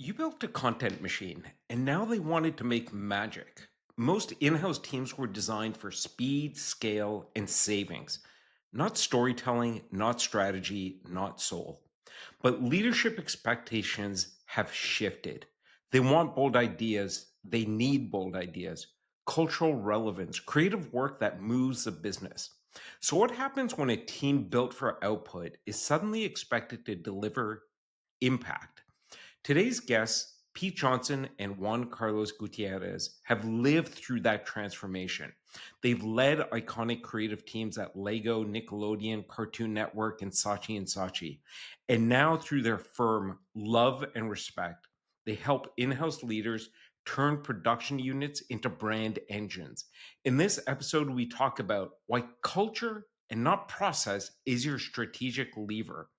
You built a content machine and now they wanted to make magic. Most in house teams were designed for speed, scale, and savings, not storytelling, not strategy, not soul. But leadership expectations have shifted. They want bold ideas, they need bold ideas, cultural relevance, creative work that moves the business. So, what happens when a team built for output is suddenly expected to deliver impact? Today's guests, Pete Johnson and Juan Carlos Gutierrez, have lived through that transformation. They've led iconic creative teams at Lego, Nickelodeon, Cartoon Network, and Saatchi. And now, through their firm, Love and Respect, they help in house leaders turn production units into brand engines. In this episode, we talk about why culture and not process is your strategic lever,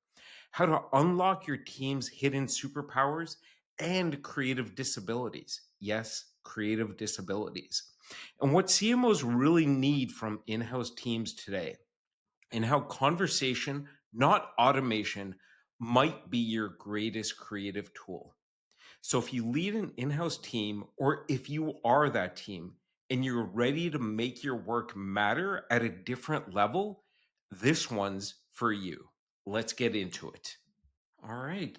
how to unlock your team's hidden superpowers and creative disabilities. Yes, creative disabilities. And what CMOs really need from in house teams today, and how conversation, not automation, might be your greatest creative tool. So if you lead an in house team, or if you are that team and you're ready to make your work matter at a different level, this one's for you. Let's get into it. All right.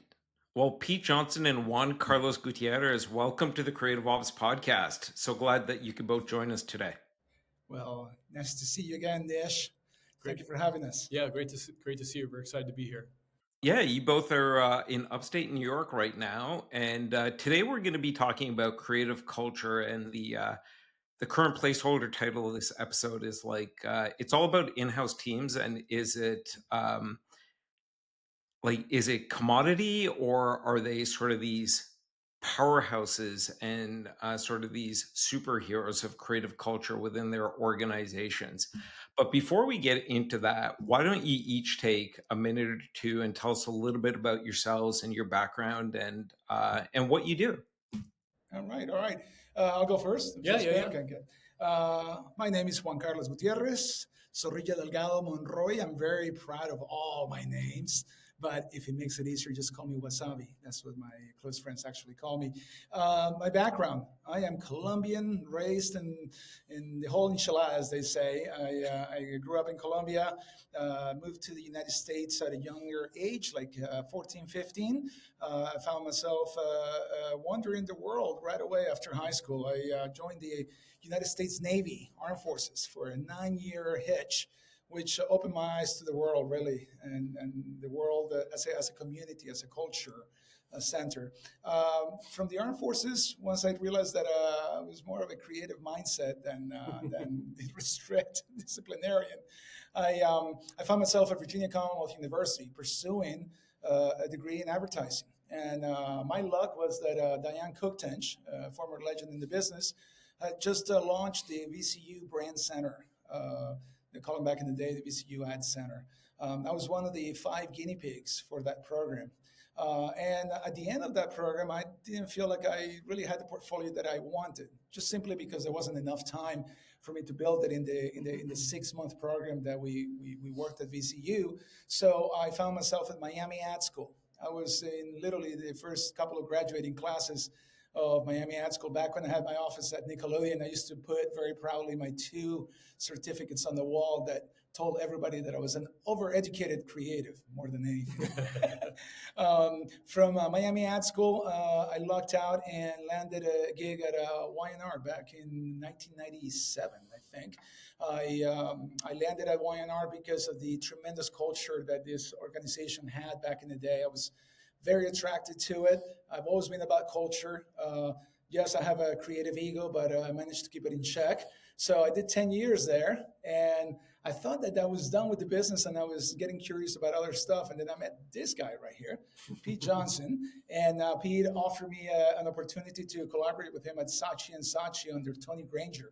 Well, Pete Johnson and Juan Carlos Gutierrez, welcome to the Creative Ops Podcast. So glad that you could both join us today. Well, nice to see you again, Dish. Thank you for having us. Yeah, great to see you. We're excited to be here. Yeah, you both are in upstate New York right now, and today we're going to be talking about creative culture. And the current placeholder title of this episode is it's all about in-house teams. And is it commodity, or are they sort of these powerhouses and sort of these superheroes of creative culture within their organizations? But before we get into that, why don't you each take a minute or two and tell us a little bit about yourselves and your background and what you do? All right. I'll go first. Yeah. Okay, good. My name is Juan Carlos Gutierrez, Zorrilla Delgado Monroy. I'm very proud of all my names, but if it makes it easier, just call me Wasabi. That's what my close friends actually call me. My background, I am Colombian, raised in the whole enchilada, as they say. I grew up in Colombia, moved to the United States at a younger age, like 14, 15. I found myself wandering the world right away after high school. I joined the United States Navy Armed Forces for a 9-year hitch, which opened my eyes to the world, really, and the world as a community, as a culture center. From the Armed Forces, once I realized that it was more of a creative mindset than strict disciplinarian, I found myself at Virginia Commonwealth University pursuing a degree in advertising. And my luck was that Diane Cooktench, a former legend in the business, had just launched the VCU Brand Center. They call them back in the day the VCU Ad Center. I was one of the 5 guinea pigs for that program. And at the end of that program, I didn't feel like I really had the portfolio that I wanted, just simply because there wasn't enough time for me to build it in the 6-month program that we worked at VCU. So I found myself at Miami Ad School. I was in literally the first couple of graduating classes of Miami Ad School. Back when I had my office at Nickelodeon, I used to put very proudly my 2 certificates on the wall that told everybody that I was an overeducated creative more than anything. From Miami Ad School, I lucked out and landed a gig at Y&R back in 1997, I think. I landed at Y&R because of the tremendous culture that this organization had back in the day. I was very attracted to it. I've always been about culture. Yes, I have a creative ego, but I managed to keep it in check. So I did 10 years there, and I thought that was done with the business, and I was getting curious about other stuff. And then I met this guy right here, Pete Johnson, and Pete offered me an opportunity to collaborate with him at Saatchi under Tony Granger.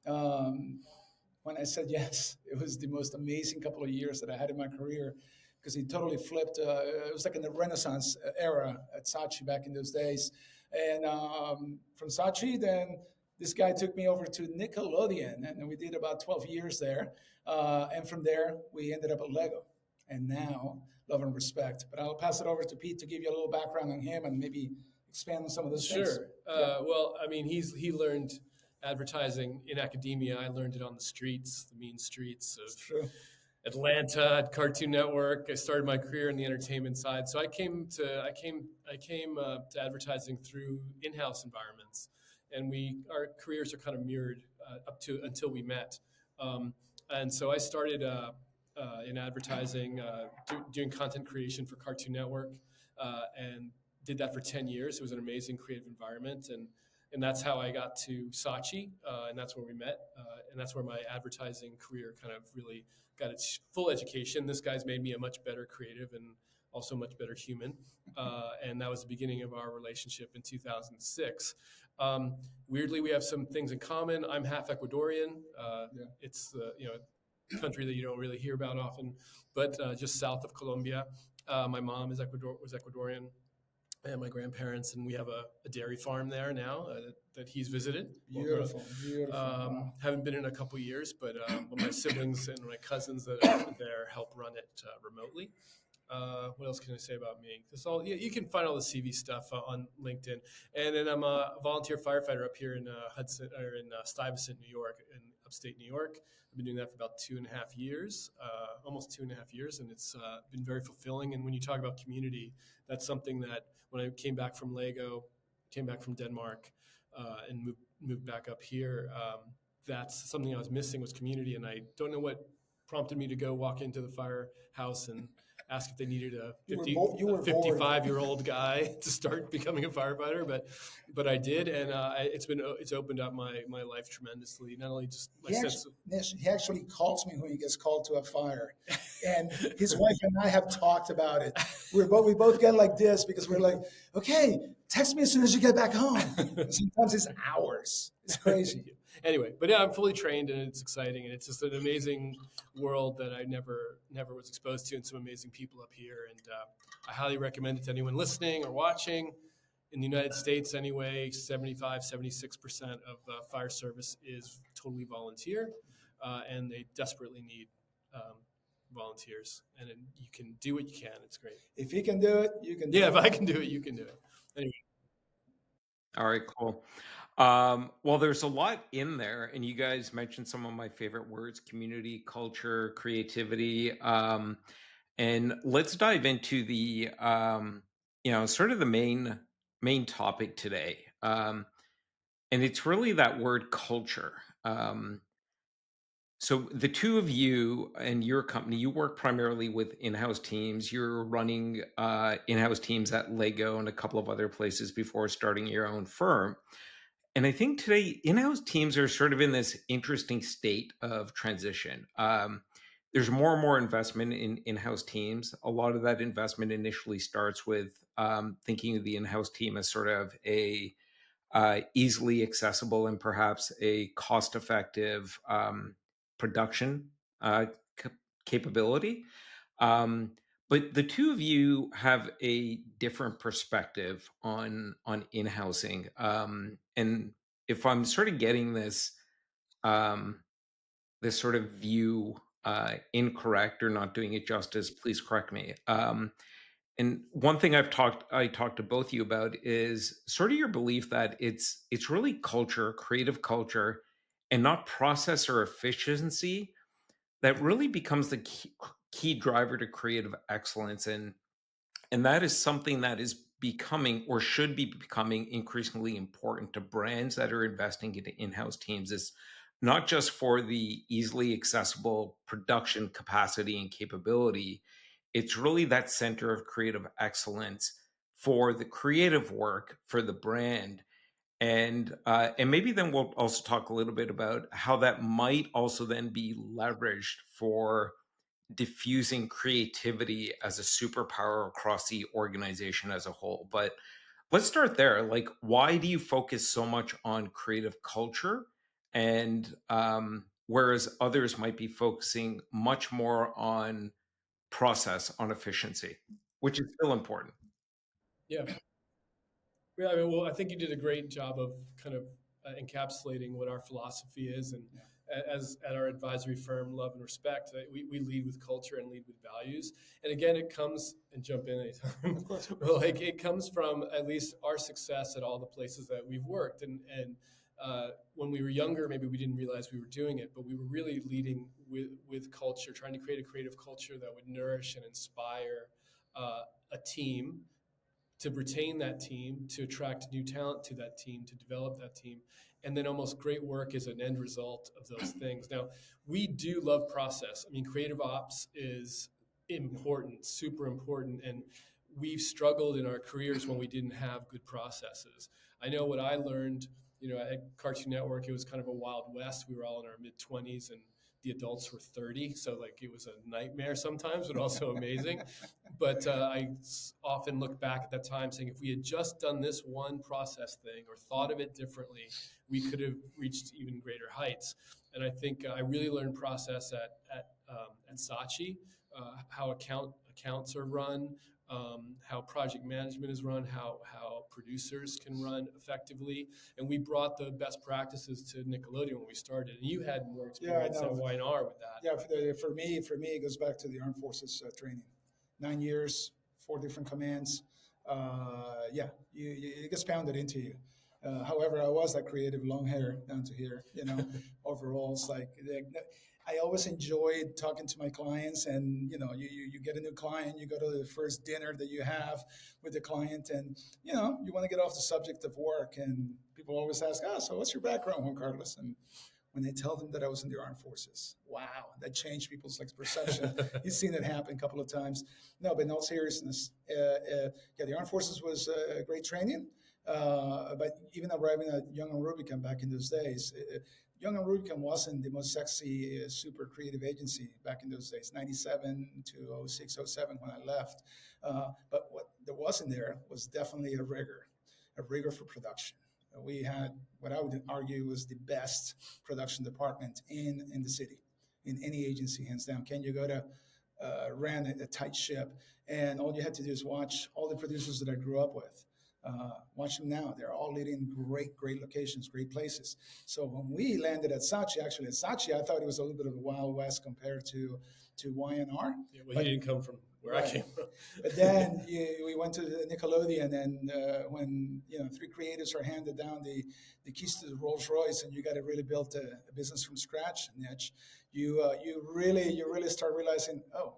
When I said yes, it was the most amazing couple of years that I had in my career, because he totally flipped. It was like in the Renaissance era at Saatchi back in those days. And from Saatchi, then this guy took me over to Nickelodeon, and we did about 12 years there. And from there, we ended up at Lego. And now, Love and Respect. But I'll pass it over to Pete to give you a little background on him and maybe expand on some of those things. Sure. Well, I mean, he learned advertising in academia. I learned it on the streets, the mean streets It's of true. Atlanta at Cartoon Network. I started my career in the entertainment side, so I came to advertising through in-house environments, and our careers are kind of mirrored up to until we met. And so I started in advertising, doing content creation for Cartoon Network, and did that for 10 years. It was an amazing creative environment, and that's how I got to Saatchi, and that's where we met, and that's where my advertising career kind of really got its full education. This guy's made me a much better creative and also much better human, and that was the beginning of our relationship in 2006. Weirdly, we have some things in common. I'm half Ecuadorian. It's the country that you don't really hear about often, but just south of Colombia. My mom was Ecuadorian, and my grandparents, and we have a dairy farm there now that he's visited. Beautiful, beautiful. Wow. Haven't been in a couple years, but my siblings and my cousins that are there help run it remotely. What else can I say about me? You can find all the CV stuff on LinkedIn. And then I'm a volunteer firefighter up here in Stuyvesant, New York, in upstate New York. I've been doing that for about 2.5 years, almost 2.5 years, and it's been very fulfilling. And when you talk about community, that's something that when I came back from Denmark, and moved back up here, that's something I was missing was community. And I don't know what prompted me to go walk into the firehouse and ask if they needed a 55-year-old guy to start becoming a firefighter, but I did, and it's opened up my life tremendously. Not only just my he actually calls me when he gets called to a fire, and his wife and I have talked about it. We both get like this because we're like, okay, text me as soon as you get back home. Sometimes it's hours. It's crazy. Anyway, but yeah, I'm fully trained and it's exciting, and it's just an amazing world that I never was exposed to, and some amazing people up here. And I highly recommend it to anyone listening or watching. In the United States, anyway, 76% of fire service is totally volunteer, and they desperately need volunteers. And you can do what you can. It's great. If you can do it, you can do it. Yeah, if I can do it, you can do it. Anyway. All right, cool. Well, there's a lot in there, and you guys mentioned some of my favorite words: community, culture, creativity. And let's dive into the sort of the main topic today. And it's really that word culture. So the two of you and your company, you work primarily with in-house teams. You're running in-house teams at Lego and a couple of other places before starting your own firm. And I think today in-house teams are sort of in this interesting state of transition. There's more and more investment in in-house teams. A lot of that investment initially starts with thinking of the in-house team as sort of a easily accessible and perhaps a cost-effective production c- capability. Um, but the two of you have a different perspective on in-housing. And if I'm sort of getting um, this sort of view incorrect or not doing it justice, please correct me. And one thing I talked to both of you about is sort of your belief that it's really culture, creative culture, and not process or efficiency that really becomes the key driver to creative excellence. And that is something that is becoming or should be becoming increasingly important to brands that are investing into in-house teams, is not just for the easily accessible production capacity and capability. It's really that center of creative excellence for the creative work for the brand. And maybe then we'll also talk a little bit about how that might also then be leveraged for diffusing creativity as a superpower across the organization as a whole. But let's start there. Like, why do you focus so much on creative culture, and whereas others might be focusing much more on process, on efficiency, which is still important? Yeah. Yeah, I mean, well, I think you did a great job of kind of encapsulating what our philosophy is, and as at our advisory firm, Love and Respect, we lead with culture and lead with values. And again, it comes, and jump in anytime. Of course. Well, like it comes from at least our success at all the places that we've worked. And when we were younger, maybe we didn't realize we were doing it, but we were really leading with culture, trying to create a creative culture that would nourish and inspire a team, to retain that team, to attract new talent to that team, to develop that team. And then almost great work is an end result of those things. Now, we do love process. I mean, creative ops is important, super important. And we've struggled in our careers when we didn't have good processes. I know what I learned, at Cartoon Network, it was kind of a wild west. We were all in our mid 20s and the adults were 30. So like it was a nightmare sometimes, but also amazing. But I often look back at that time saying, if we had just done this one process thing or thought of it differently, we could have reached even greater heights. And I think I really learned process at Saatchi, how accounts are run, how project management is run, how producers can run effectively. And we brought the best practices to Nickelodeon when we started. And you had more experience at Y&R with that. Yeah, for me, it goes back to the Armed Forces training. 9 years, 4 different commands. It gets pounded into you. However, I was that creative, long hair down to here, overalls. I always enjoyed talking to my clients, and you get a new client, you go to the first dinner that you have with the client, and you want to get off the subject of work, and people always ask, so what's your background, Juan Carlos? And when they tell them that I was in the Armed Forces, wow, that changed people's perception. You've seen it happen a couple of times. No, but in all seriousness, the Armed Forces was great training. But even arriving at Young and Rubicon back in those days, Young and Rubicon wasn't the most sexy, super creative agency back in those days, 97 to 06, 07 when I left. But what there was in there was definitely a rigor for production. We had what I would argue was the best production department in the city, in any agency, hands down. Can you go to ran a tight ship, and all you had to do is watch all the producers that I grew up with. Watch them now. They're all leading great locations, great places. So when we landed at Saatchi, I thought it was a little bit of a Wild West compared to Y&R. Yeah, well, he didn't come from where I came from. But then we went to Nickelodeon, and when 3 creatives are handed down the keys to the Rolls Royce, and you got to really build a business from scratch, Niche, you really start realizing, oh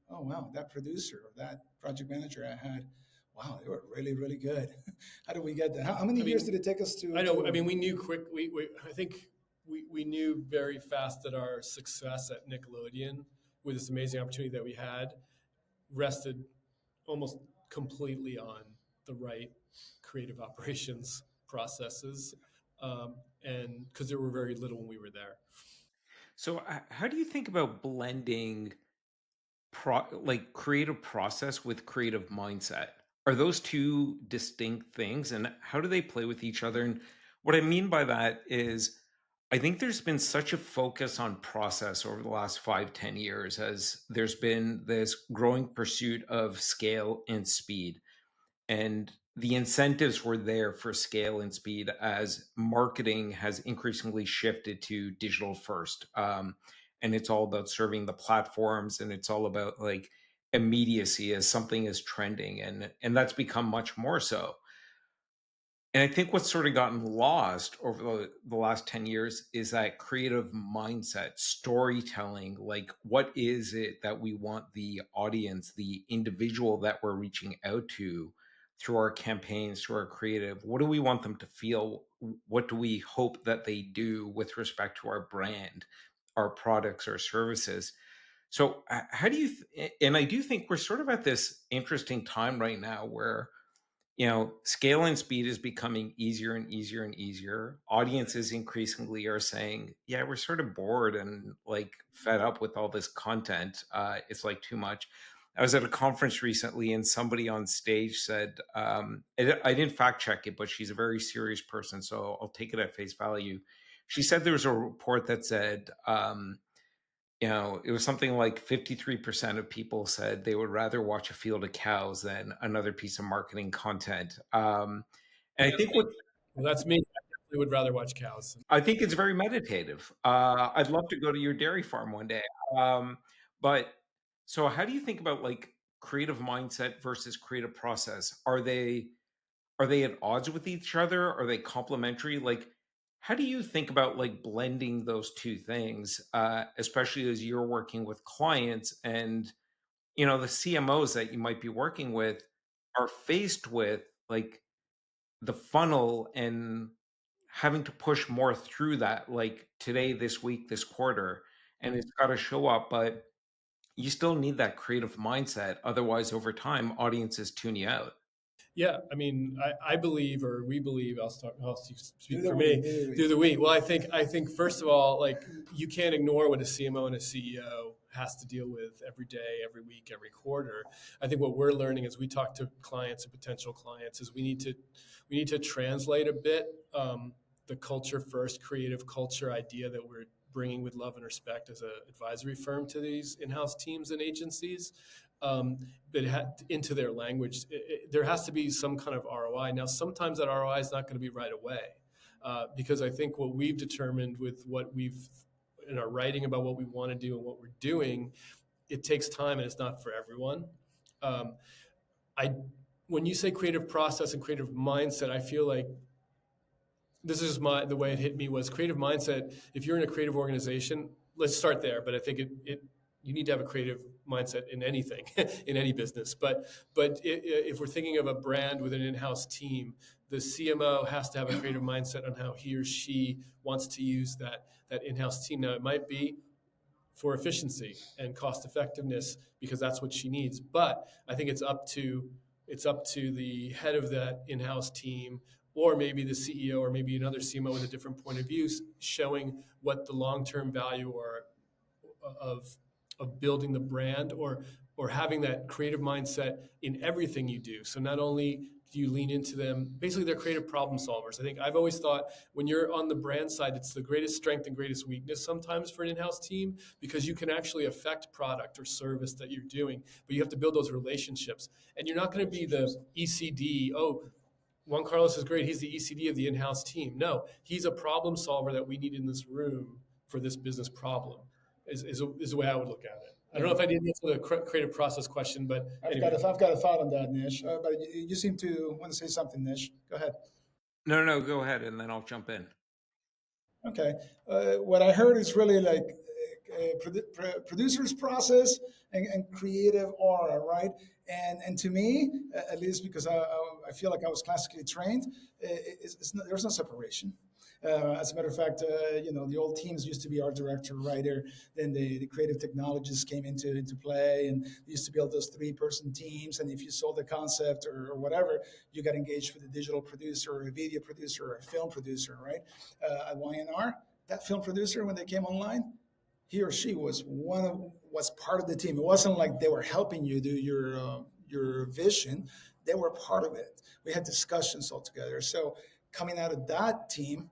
wow, that producer or that project manager I had. Wow, they were really, really good. How did we get that? How many years did it take us to? I know. I mean, we knew quick. I think we knew very fast that our success at Nickelodeon, with this amazing opportunity that we had, rested almost completely on the right creative operations processes, and because there were very little when we were there. So, how do you think about blending creative process with creative mindset? Are those two distinct things, and how do they play with each other? And what I mean by that is, I think there's been such a focus on process over the last 5-10 years, as there's been this growing pursuit of scale and speed. And the incentives were there for scale and speed as marketing has increasingly shifted to digital first. And it's all about serving the platforms, and it's all about immediacy as something is trending. And that's become much more so. And I think what's sort of gotten lost over the last 10 years is that creative mindset, storytelling. Like, what is it that we want the audience, the individual that we're reaching out to through our campaigns, through our creative? What do we want them to feel? What do we hope that they do with respect to our brand, our products, our services? So, how do you, and I do think we're sort of at this interesting time right now where scale and speed is becoming easier and easier and easier. Audiences increasingly are saying, yeah, we're sort of bored and fed up with all this content. It's too much. I was at a conference recently, and somebody on stage said, I didn't fact check it, but she's a very serious person, so I'll take it at face value. She said there was a report that said, it was something like 53% of people said they would rather watch a field of cows than another piece of marketing content. And I think Well, that's me. I would rather watch cows. I think it's very meditative. I'd love to go to your dairy farm one day. Um, but so how do you think about like creative mindset versus creative process? Are they at odds with each other? Are they complementary? Like, how do you think about like blending those two things, especially as you're working with clients and the CMOs that you might be working with are faced with like the funnel and having to push more through that, like today, this week, this quarter, and it's got to show up, but you still need that creative mindset. Otherwise, over time, audiences tune you out. Yeah, I mean, I believe, or we believe. I'll Do speak the for we, me. do the Do we. the we? Well, I think first of all, like you can't ignore what a CMO and a CEO has to deal with every day, every week, every quarter. I think what we're learning as we talk to clients and potential clients is we need to translate a bit the culture first, creative culture idea that we're bringing with love and respect as an advisory firm to these in-house teams and agencies. Um, but into their language. There has to be some kind of ROI. Now, sometimes that ROI is not going to be right away, because I think what we've determined with what we've in our writing about what we want to do and what we're doing, it takes time and it's not for everyone. Um, I when you say creative process and creative mindset, I feel like this is the way it hit me was creative mindset. If you're in a creative organization, let's start there. But I think it you need to have a creative mindset in anything, in any business. But if we're thinking of a brand with an in-house team, the CMO has to have a creative mindset on how he or she wants to use that in-house team. Now it might be for efficiency and cost effectiveness because that's what she needs. But I think it's up to the head of that in-house team or maybe the CEO or maybe another CMO with a different point of view showing what the long-term value or of of building the brand or having that creative mindset in everything you do. So not only do you lean into them, basically they're creative problem solvers. I think I've always thought when you're on the brand side, it's the greatest strength and greatest weakness sometimes for an in-house team because you can actually affect product or service that you're doing, but you have to build those relationships. And you're not going to be the ECD. Oh, Juan Carlos is great. He's the ECD of the in-house team. No, he's a problem solver that we need in this room for this business problem. Is the way I would look at it. I don't Yeah. know if I did answer the creative process question, but anyway. I've got a thought on that, Nish. But you seem to want to say something, Nish. Go ahead. No, no, go ahead, and then I'll jump in. Okay. What I heard is really like producer's process and creative aura, right? And to me, at least because I feel like I was classically trained, there's no separation. As a matter of fact, the old teams used to be art director, writer. Then the creative technologists came into play, and they used to build those three-person teams. And if you sold the concept or whatever, you got engaged with a digital producer or a video producer or a film producer, right? At YNR, that film producer when they came online, he or she was part of the team. It wasn't like they were helping you do your vision; they were part of it. We had discussions all together. So coming out of that team,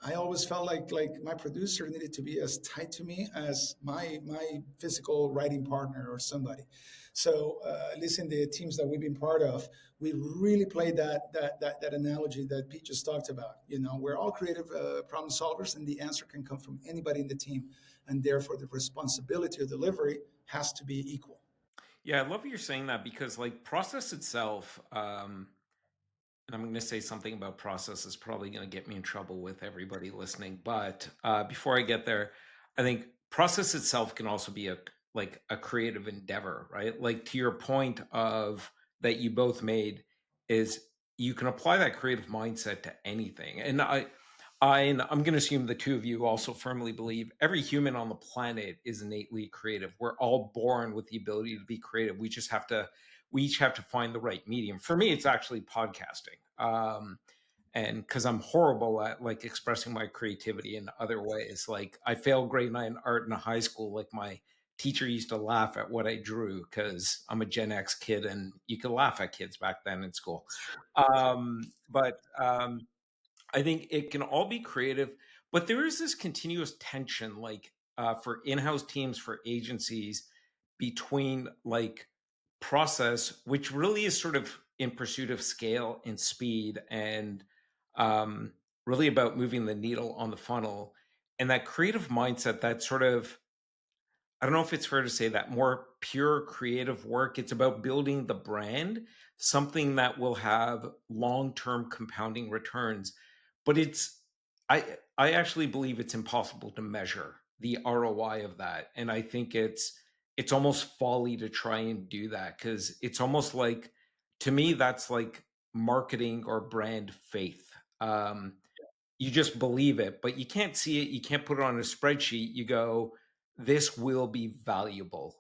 I always felt like my producer needed to be as tight to me as my physical writing partner or somebody. So at least in the teams that we've been part of, we really played that analogy that Pete just talked about. We're all creative problem solvers, and the answer can come from anybody in the team, and therefore the responsibility of delivery has to be equal. Yeah, I love you're saying that because like process itself, and I'm going to say something about process is probably going to get me in trouble with everybody listening. But before I get there, I think process itself can also be a creative endeavor, right? Like to your point of that you both made is you can apply that creative mindset to anything. And I'm going to assume the two of you also firmly believe every human on the planet is innately creative. We're all born with the ability to be creative. We each have to find the right medium. For me, it's actually podcasting. And because I'm horrible at like expressing my creativity in other ways. Like I failed grade 9 art in high school. Like my teacher used to laugh at what I drew because I'm a Gen X kid and you could laugh at kids back then in school. But I think it can all be creative, but there is this continuous tension, like for in-house teams, for agencies, between like process, which really is sort of in pursuit of scale and speed, and really about moving the needle on the funnel. And that creative mindset, that sort of, I don't know if it's fair to say that more pure creative work, it's about building the brand, something that will have long-term compounding returns. But I actually believe it's impossible to measure the ROI of that. And I think it's almost folly to try and do that, because it's almost like, to me, that's like marketing or brand faith. You just believe it, but you can't see it. You can't put it on a spreadsheet. You go, this will be valuable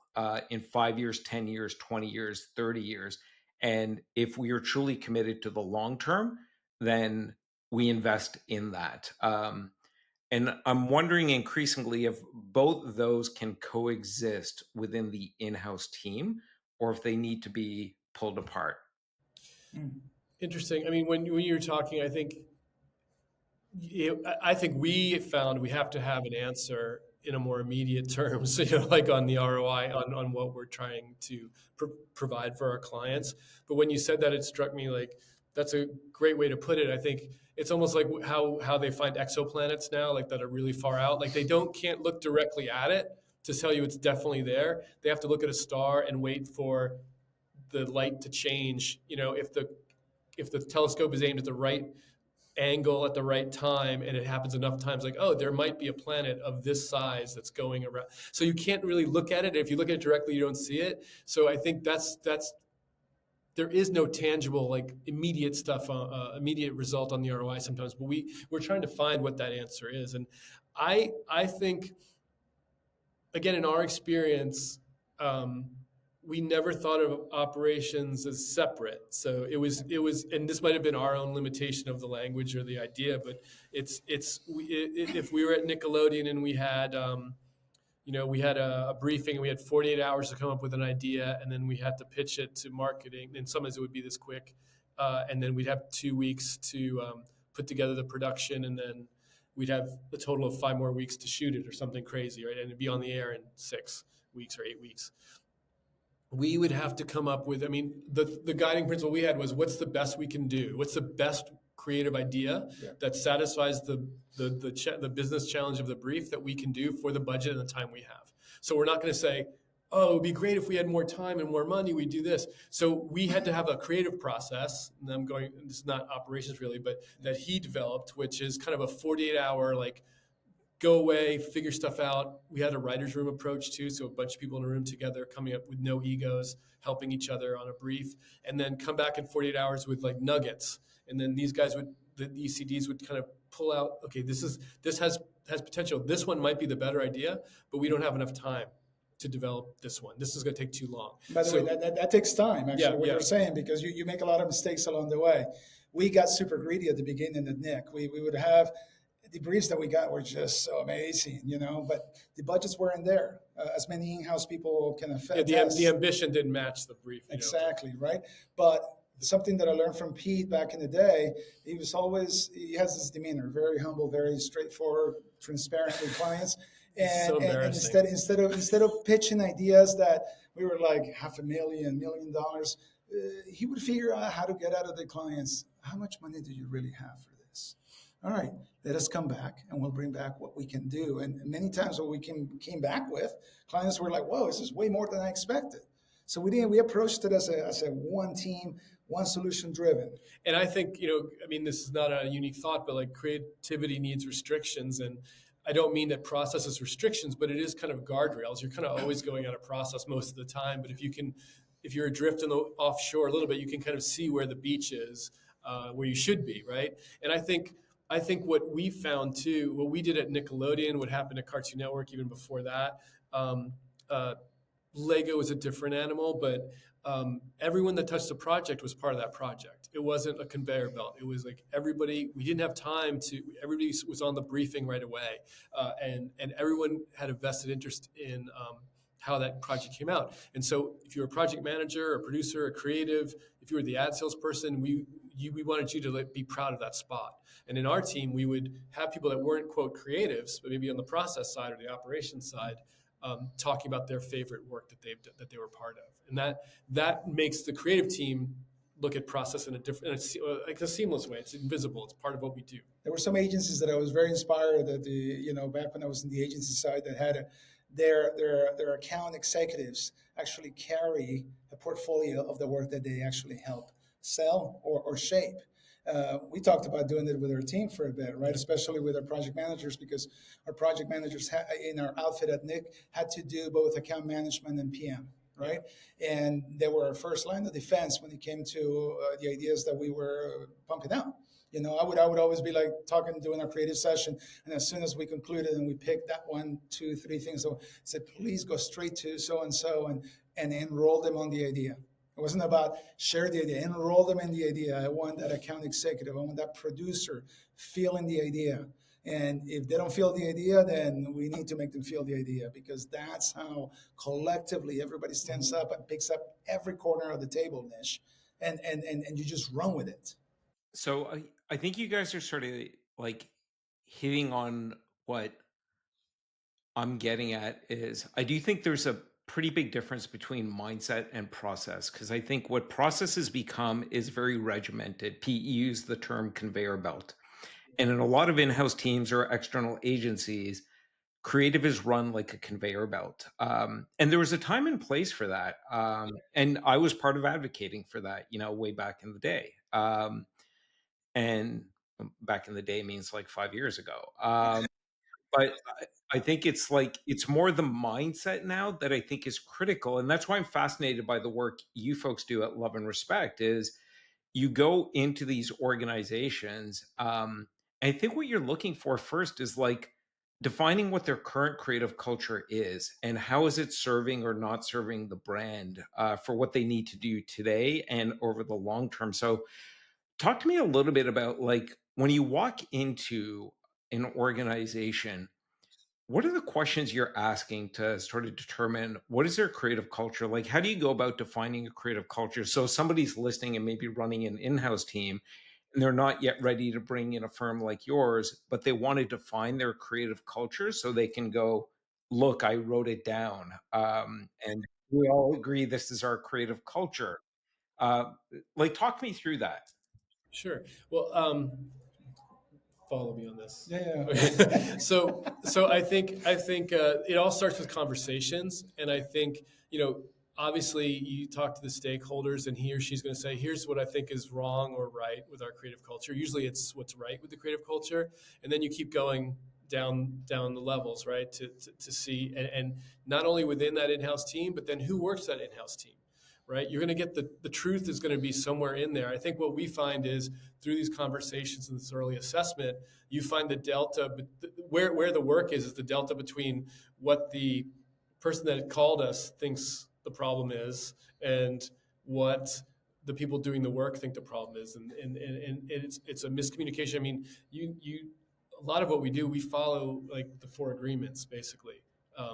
in 5 years, 10 years, 20 years, 30 years. And if we are truly committed to the long term, then we invest in that. And I'm wondering increasingly if both of those can coexist within the in house team, or if they need to be pulled apart. Mm. Interesting. I mean, when you're talking, I think we found we have to have an answer in a more immediate terms, like on the ROI on what we're trying to provide for our clients. But when you said that, it struck me like that's a great way to put it. I think it's almost like how they find exoplanets now, like that are really far out. Like they can't look directly at it to tell you it's definitely there. They have to look at a star and wait for the light to change. If the telescope is aimed at the right angle at the right time and it happens enough times, like, oh, there might be a planet of this size that's going around, so you can't really look at it. If you look at it directly, you don't see it. So I think that's there is no tangible, like, immediate stuff, immediate result on the ROI sometimes, but we're trying to find what that answer is. And I think, again, in our experience, we never thought of operations as separate. So and this might have been our own limitation of the language or the idea, but if we were at Nickelodeon and we had a briefing and we had 48 hours to come up with an idea, and then we had to pitch it to marketing, and sometimes it would be this quick, and then we'd have 2 weeks to put together the production, and then we'd have a total of 5 more weeks to shoot it or something crazy, right? And it'd be on the air in 6 weeks or 8 weeks. We would have to come up with, I mean, the guiding principle we had was, what's the best we can do? What's the best creative idea that satisfies the business challenge of the brief that we can do for the budget and the time we have? So we're not going to say, oh, it'd be great if we had more time and more money, we'd do this. So we had to have a creative process, and this is not operations really, but that he developed, which is kind of a 48-hour, like, go away, figure stuff out. We had a writer's room approach too. So a bunch of people in a room together, coming up with no egos, helping each other on a brief, and then come back in 48 hours with, like, nuggets. And then the ECDs would kind of pull out, okay, this has potential. This one might be the better idea, but we don't have enough time to develop this one. This is going to take too long. By the way, that takes time, actually, what you're saying, because you make a lot of mistakes along the way. We got super greedy at the beginning at Nick. We would have, the briefs that we got were just so amazing, but the budgets weren't there. As many in-house people can affect. The ambition didn't match the brief. Exactly, right? But something that I learned from Pete back in the day, he has this demeanor, very humble, very straightforward, transparent with clients. And instead of pitching ideas that we were like $500,000, $1 million, he would figure out how to get out of the clients, how much money do you really have for this? All right, let us come back and we'll bring back what we can do. And many times what we came back with, clients were like, whoa, this is way more than I expected. So we approached it as a one team, one solution driven. And I think, this is not a unique thought, but, like, creativity needs restrictions. And I don't mean that process is restrictions, but it is kind of guardrails. You're kind of always going out of process most of the time. But if you're adrift in the offshore a little bit, you can kind of see where the beach is, where you should be, right? And I think what we found too, what we did at Nickelodeon, what happened at Cartoon Network even before that, Lego was a different animal, but everyone that touched the project was part of that project. It wasn't a conveyor belt. It was like everybody was on the briefing right away. And everyone had a vested interest in how that project came out. And so if you're a project manager, a producer, a creative, if you were the ad salesperson, we wanted you to be proud of that spot. And in our team, we would have people that weren't, quote, creatives, but maybe on the process side or the operations side, talking about their favorite work that they were part of. And that makes the creative team look at process in a different, like a seamless way. It's invisible. It's part of what we do. There were some agencies that I was very inspired that back when I was in the agency side that had their account executives actually carry a portfolio of the work that they actually help sell or shape. We talked about doing it with our team for a bit, right? Especially with our project managers, because our project managers in our outfit at Nick had to do both account management and PM, right? And they were our first line of defense when it came to the ideas that we were pumping out. I would always be like talking, doing our creative session, and as soon as we concluded and we picked that 1, 2, 3 things, so I said, please go straight to so and enroll them on the idea. It wasn't about share the idea, enroll them in the idea. I want that account executive, I want that producer feeling the idea. And if they don't feel the idea, then we need to make them feel the idea, because that's how collectively everybody stands up and picks up every corner of the table, Nish, and you just run with it. So I think you guys are sort of like hitting on what I'm getting at is I do think there's a pretty big difference between mindset and process, because I think what process has become is very regimented. Pete used the term conveyor belt. And in a lot of in-house teams or external agencies, creative is run like a conveyor belt. And there was a time and place for that. And I was part of advocating for that, way back in the day. And back in the day means like 5 years ago. But I think it's more the mindset now that I think is critical. And that's why I'm fascinated by the work you folks do at Love and Respect is you go into these organizations. I think what you're looking for first is like defining what their current creative culture is and how is it serving or not serving the brand for what they need to do today and over the long term. So talk to me a little bit about like when you walk into an organization, what are the questions you're asking to sort of determine what is their creative culture? Like, how do you go about defining a creative culture? So somebody's listening and maybe running an in-house team and they're not yet ready to bring in a firm like yours, but they want to define their creative culture so they can go, look, I wrote it down. And we all agree this is our creative culture. Like, talk me through that. Sure. Well, follow me on this. Yeah. Okay. So I think it all starts with conversations, and I think obviously you talk to the stakeholders, and he or she's going to say, "Here's what I think is wrong or right with our creative culture." Usually, it's what's right with the creative culture, and then you keep going down the levels, right? To see and not only within that in-house team, but then who works that in-house team. Right, you're going to get the truth is going to be somewhere in there. I think what we find is through these conversations and this early assessment, you find the delta, but where the work is the delta between what the person that called us thinks the problem is and what the people doing the work think the problem is, and it's a miscommunication. I mean, you a lot of what we do, we follow like the 4 agreements basically.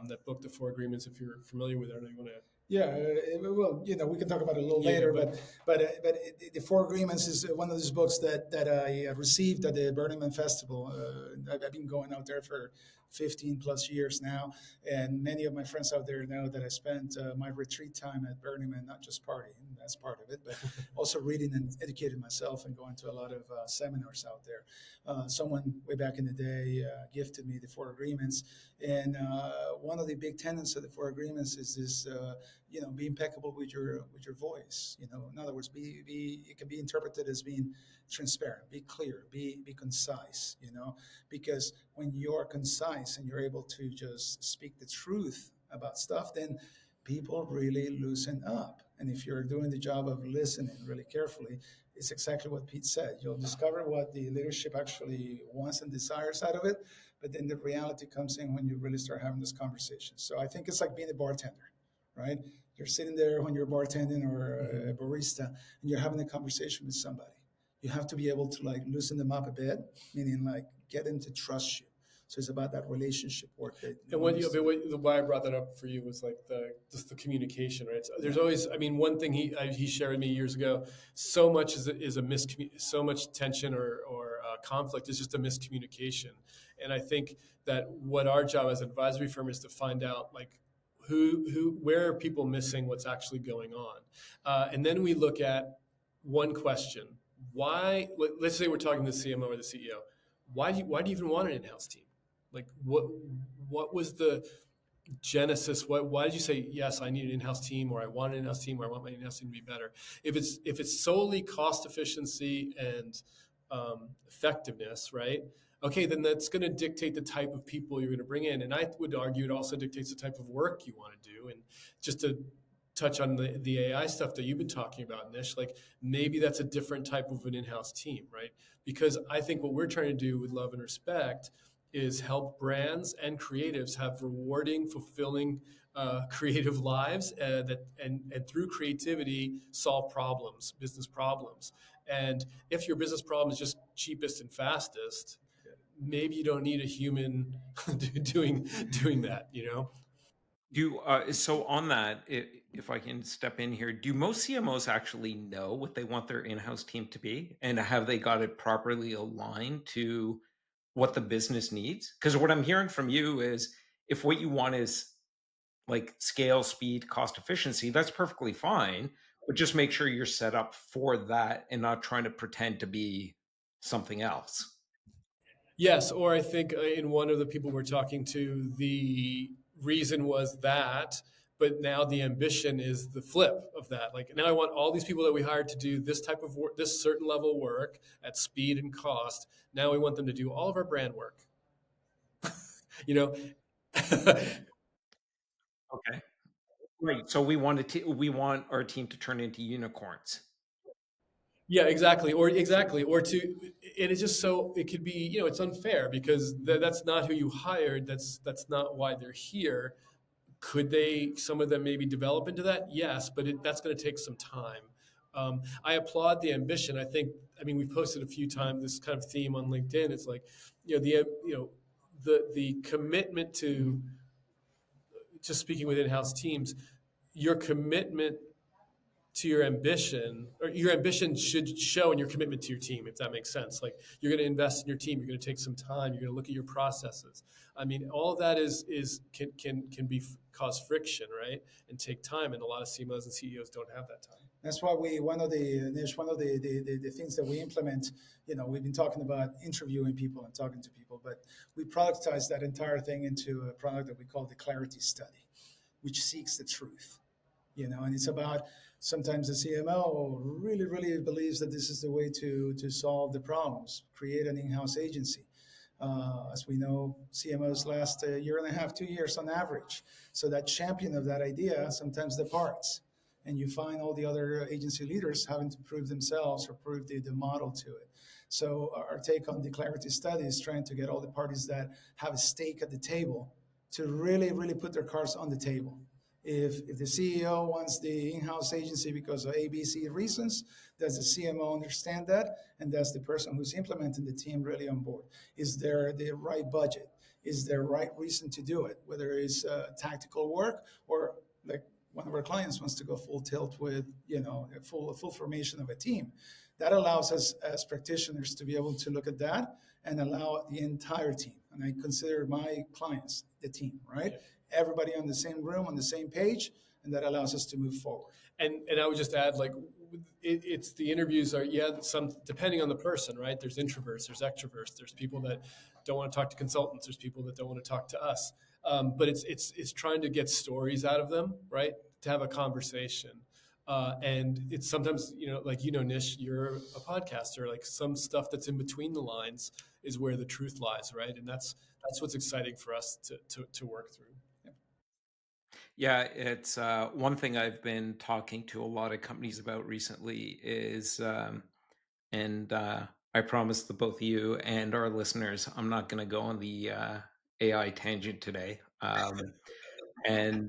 That book, the 4 agreements. If you're familiar with it, I don't know you want to. Yeah, well, we can talk about it a little later, but the 4 Agreements is one of those books that I received at the Burning Man Festival. I've been going out there for 15 plus years now, and many of my friends out there know that I spent my retreat time at Burning Man, not just partying, that's part of it, but also reading and educating myself and going to a lot of seminars out there. Someone way back in the day gifted me the 4 Agreements, and one of the big tenets of the 4 Agreements is this. Be impeccable with your voice. In other words, it can be interpreted as being transparent, be clear, be concise. Because when you're concise and you're able to just speak the truth about stuff, then people really loosen up. And if you're doing the job of listening really carefully, it's exactly what Pete said. You'll discover what the leadership actually wants and desires out of it. But then the reality comes in when you really start having this conversation. So I think it's like being a bartender, right? You're sitting there when you're bartending or a barista, and you're having a conversation with somebody. You have to be able to like loosen them up a bit, meaning like get them to trust you. So it's about that relationship work. And why I brought that up for you was like just the communication, right? So there's always, I mean, one thing he shared with me years ago. So much so much tension or conflict is just a miscommunication. And I think that what our job as an advisory firm is to find out like where are people missing what's actually going on, and then we look at one question. Let's say we're talking to the CMO or the CEO. Why do you even want an in-house team? Like what was the genesis? Why did you say yes, I need an in-house team, or I want an in-house team, or I want my in-house team to be better? If it's solely cost efficiency and effectiveness, right? Okay, then that's going to dictate the type of people you're going to bring in, and I would argue it also dictates the type of work you want to do. And just to touch on the AI stuff that you've been talking about, Nish, like maybe that's a different type of an in-house team, right? Because I think what we're trying to do with Love and Respect is help brands and creatives have rewarding, fulfilling, creative lives and through creativity solve problems, business problems. And if your business problem is just cheapest and fastest, maybe you don't need a human doing that. You know? Do so on that, if I can step in here, do most CMOs actually know what they want their in-house team to be, and have they got it properly aligned to what the business needs? Because what I'm hearing from you is, if what you want is like scale, speed, cost efficiency, that's perfectly fine, but just make sure you're set up for that and not trying to pretend to be something else. Yes, or I think in one of the people we're talking to, the reason was that, but now the ambition is the flip of that. Like now I want all these people that we hired to do this type of work, this certain level of work at speed and cost. Now we want them to do all of our brand work. You know? Okay. Right. So we want our team to turn into unicorns. Yeah, exactly. Or to, and it's just so it could be, it's unfair because that's not who you hired. That's not why they're here. Could they, some of them maybe develop into that? Yes, but that's going to take some time. I applaud the ambition. I mean, we've posted a few times this kind of theme on LinkedIn. It's like, the commitment to just speaking with in-house teams, your commitment to your ambition, or your ambition should show in your commitment to your team, if that makes sense. Like you're going to invest in your team, you're going to take some time, you're going to look at your processes. I mean, all of that can be cause friction, right, and take time. And a lot of CMOs and CEOs don't have that time. That's why one of the things that we implement, we've been talking about interviewing people and talking to people, but we productize that entire thing into a product that we call the clarity study, which seeks the truth. And it's about, sometimes the CMO really believes that this is the way to solve the problems, create an in-house agency. As we know, CMOs last a year and a half, 2 years on average. So that champion of that idea sometimes departs, and you find all the other agency leaders having to prove themselves or prove the model to it. So our take on the clarity study is trying to get all the parties that have a stake at the table to really put their cards on the table. If the CEO wants the in-house agency because of ABC reasons, does the CMO understand that? And does the person who's implementing the team really on board? Is there the right budget? Is there right reason to do it? Whether it's tactical work or like one of our clients wants to go full tilt with, a full formation of a team. That allows us as practitioners to be able to look at that and allow the entire team. And I consider my clients the team, right? Yeah. Everybody on the same room, on the same page, and that allows us to move forward. And I would just add, like, it's the interviews are, some depending on the person, right? There's introverts, there's extroverts, there's people that don't want to talk to consultants, there's people that don't want to talk to us. But it's trying to get stories out of them, right? To have a conversation. And it's sometimes, like, Nish, you're a podcaster, like some stuff that's in between the lines is where the truth lies, right? And that's what's exciting for us to work through. Yeah, it's one thing I've been talking to a lot of companies about recently is, and I promise the both of you and our listeners, I'm not going to go on the AI tangent today. And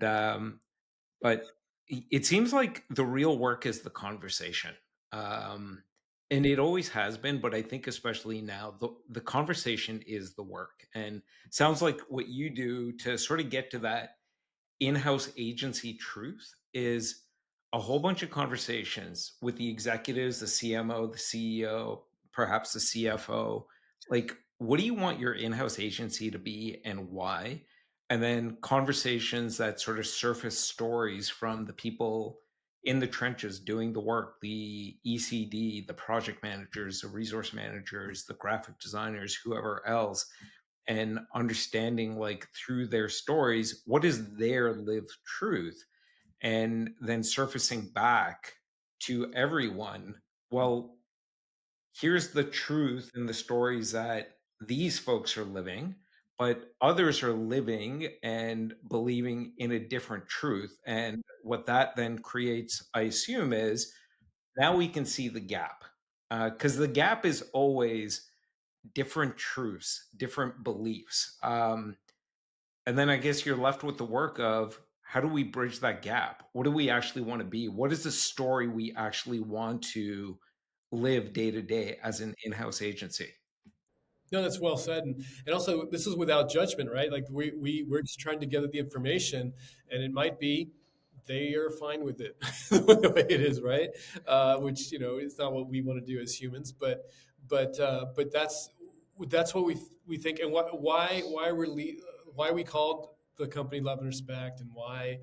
But it seems like the real work is the conversation. Um, and it always has been, but I think especially now, the conversation is the work. And sounds like what you do to sort of get to that in-house agency truth is a whole bunch of conversations with the executives, the CMO, the CEO, perhaps the CFO. Like, what do you want your in-house agency to be and why? And then conversations that sort of surface stories from the people in the trenches doing the work, the ECD, the project managers, the resource managers, the graphic designers, whoever else, and understanding like through their stories, what is their lived truth? And then surfacing back to everyone, well, here's the truth and the stories that these folks are living, but others are living and believing in a different truth. And what that then creates, I assume, is now we can see the gap. Because the gap is always different truths, different beliefs. And then I guess you're left with the work of how do we bridge that gap? What do we actually want to be? What is the story we actually want to live day to day as an in-house agency? No, that's well said, and also this is without judgment, right? Like we're just trying to gather the information, and it might be they are fine with it the way it is, right? Which it's not what we want to do as humans, but that's what we think, and why we called the company Love and Respect, and why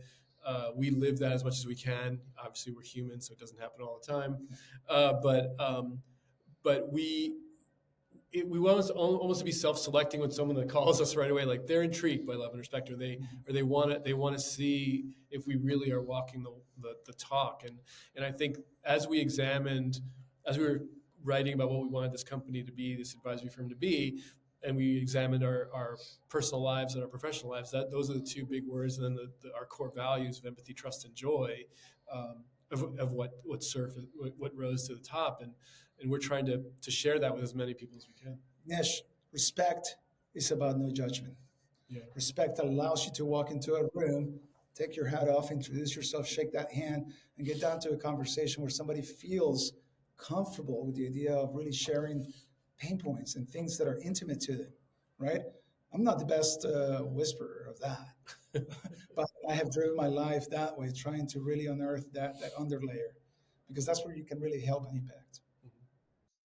we live that as much as we can. Obviously, we're human, so it doesn't happen all the time, but we want almost to be self-selecting when someone that calls us right away, like they're intrigued by love and respect, or they want to see if we really are walking the talk. And I think as we were writing about what we wanted this company to be, this advisory firm to be, and we examined our personal lives and our professional lives, that those are the two big words, and then our core values of empathy, trust, and joy, of what rose to the top, and we're trying to share that with as many people as we can. Nesh, respect is about no judgment. Yeah. Respect allows you to walk into a room, take your hat off, introduce yourself, shake that hand, and get down to a conversation where somebody feels comfortable with the idea of really sharing pain points and things that are intimate to them, right? I'm not the best whisperer of that, but I have driven my life that way, trying to really unearth that underlayer, because that's where you can really help and impact.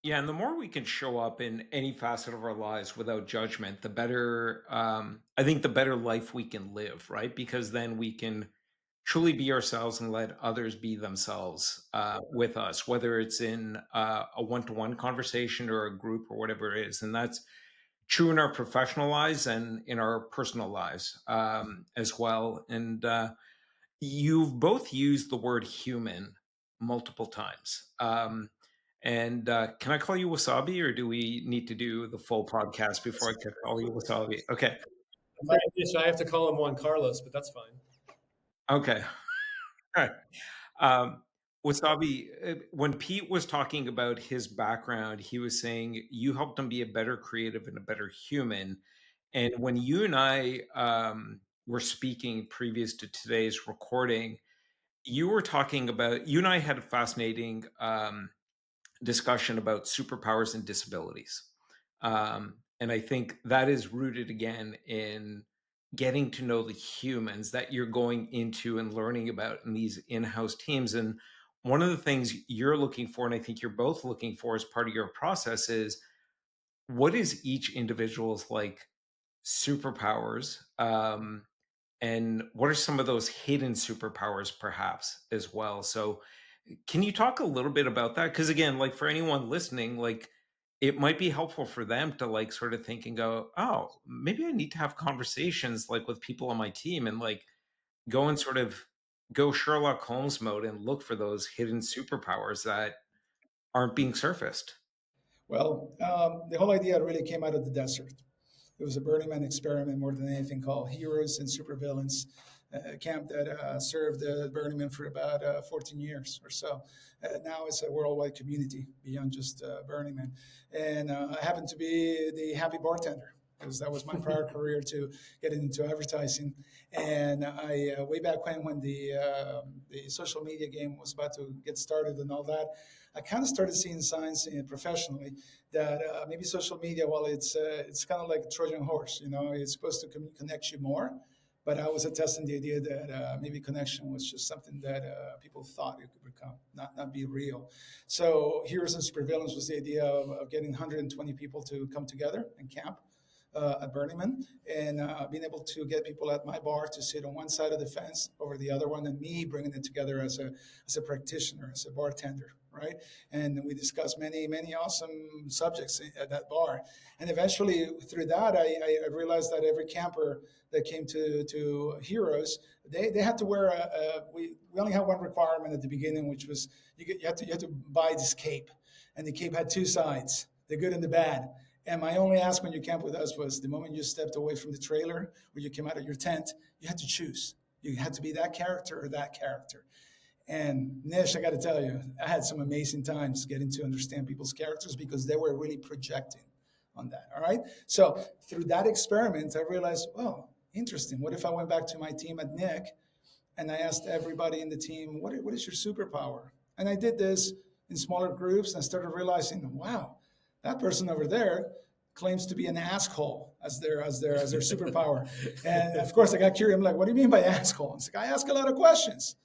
Yeah, and the more we can show up in any facet of our lives without judgment, the better, I think the better life we can live, right? Because then we can truly be ourselves and let others be themselves with us, whether it's in a one-to-one conversation or a group or whatever it is. And that's true in our professional lives and in our personal lives as well. And you've both used the word human multiple times. And can I call you Wasabi, or do we need to do the full podcast before I can call you Wasabi? Okay. I have to call him Juan Carlos, but that's fine. Okay. All right. Wasabi, when Pete was talking about his background, he was saying you helped him be a better creative and a better human. And when you and I were speaking previous to today's recording, you were talking about, you and I had a fascinating discussion about superpowers and disabilities. And I think that is rooted again in getting to know the humans that you're going into and learning about in these in-house teams. And one of the things you're looking for, and I think you're both looking for as part of your process, is what is each individual's like superpowers, and what are some of those hidden superpowers perhaps as well? So can you talk a little bit about that? Because again, like for anyone listening, like it might be helpful for them to like sort of think and go, oh, maybe I need to have conversations like with people on my team and like go and sort of go Sherlock Holmes mode and look for those hidden superpowers that aren't being surfaced. Well, the whole idea really came out of the desert. It was a Burning Man experiment more than anything, called Heroes and Supervillains, a camp that served Burning Man for about 14 years or so. Now it's a worldwide community beyond just Burning Man. And I happen to be the happy bartender, because that was my prior career to get into advertising. And way back when the social media game was about to get started and all that, I kind of started seeing signs professionally that maybe social media, while it's kind of like a Trojan horse, it's supposed to connect you more. But I was attesting the idea that maybe connection was just something that people thought it could become, not be real. So Heroes and Supervillains was the idea of getting 120 people to come together and camp at Burning Man, and being able to get people at my bar to sit on one side of the fence over the other one, and me bringing it together as a practitioner, as a bartender, right? And we discussed many awesome subjects at that bar. And eventually, through that, I realized that every camper that came to Heroes, they had to wear we only had one requirement at the beginning, which was you had to buy this cape, and the cape had two sides, the good and the bad. And my only ask when you camped with us was the moment you stepped away from the trailer or you came out of your tent, you had to choose. You had to be that character or that character. And Nish, I got to tell you, I had some amazing times getting to understand people's characters because they were really projecting on that. All right. So through that experiment, I realized, oh, interesting. What if I went back to my team at Nick and I asked everybody in the team, what is your superpower? And I did this in smaller groups and I started realizing, wow, that person over there claims to be an asshole as their superpower. And of course I got curious. I'm like, what do you mean by asshole? It's like, I ask a lot of questions.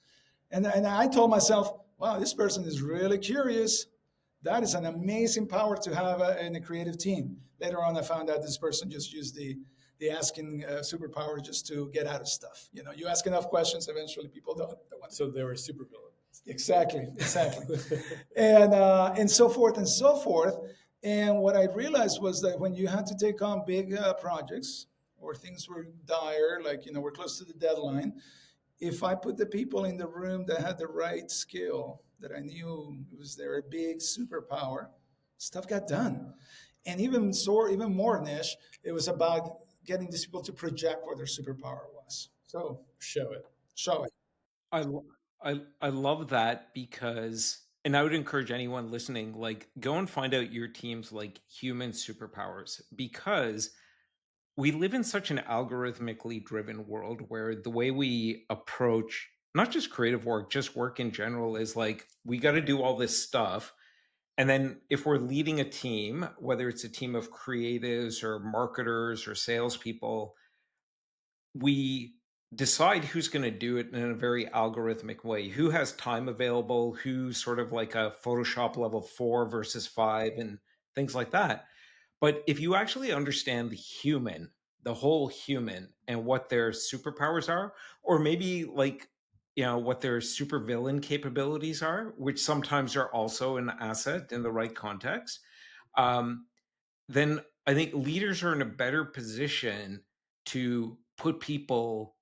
And I told myself, wow, this person is really curious. That is an amazing power to have in a creative team. Later on, I found out this person just used the asking superpower just to get out of stuff. You know, you ask enough questions, eventually people don't want to. So they were super villains. Exactly. And so forth and so forth. And what I realized was that when you had to take on big projects or things were dire, like, we're close to the deadline, if I put the people in the room that had the right skill, that I knew it was their big superpower, stuff got done. And even more niche, it was about getting these people to project what their superpower was. So Show it. show it. I lo- I love that because, and I would encourage anyone listening, like, go and find out your team's like human superpowers, because we live in such an algorithmically driven world where the way we approach not just creative work, just work in general, is like we got to do all this stuff. And then if we're leading a team, whether it's a team of creatives or marketers or salespeople, we decide who's going to do it in a very algorithmic way. Who has time available, who's sort of like a Photoshop level 4 versus 5 and things like that. But if you actually understand the human, the whole human, and what their superpowers are, or maybe like, what their supervillain capabilities are, which sometimes are also an asset in the right context, um, then I think leaders are in a better position to put people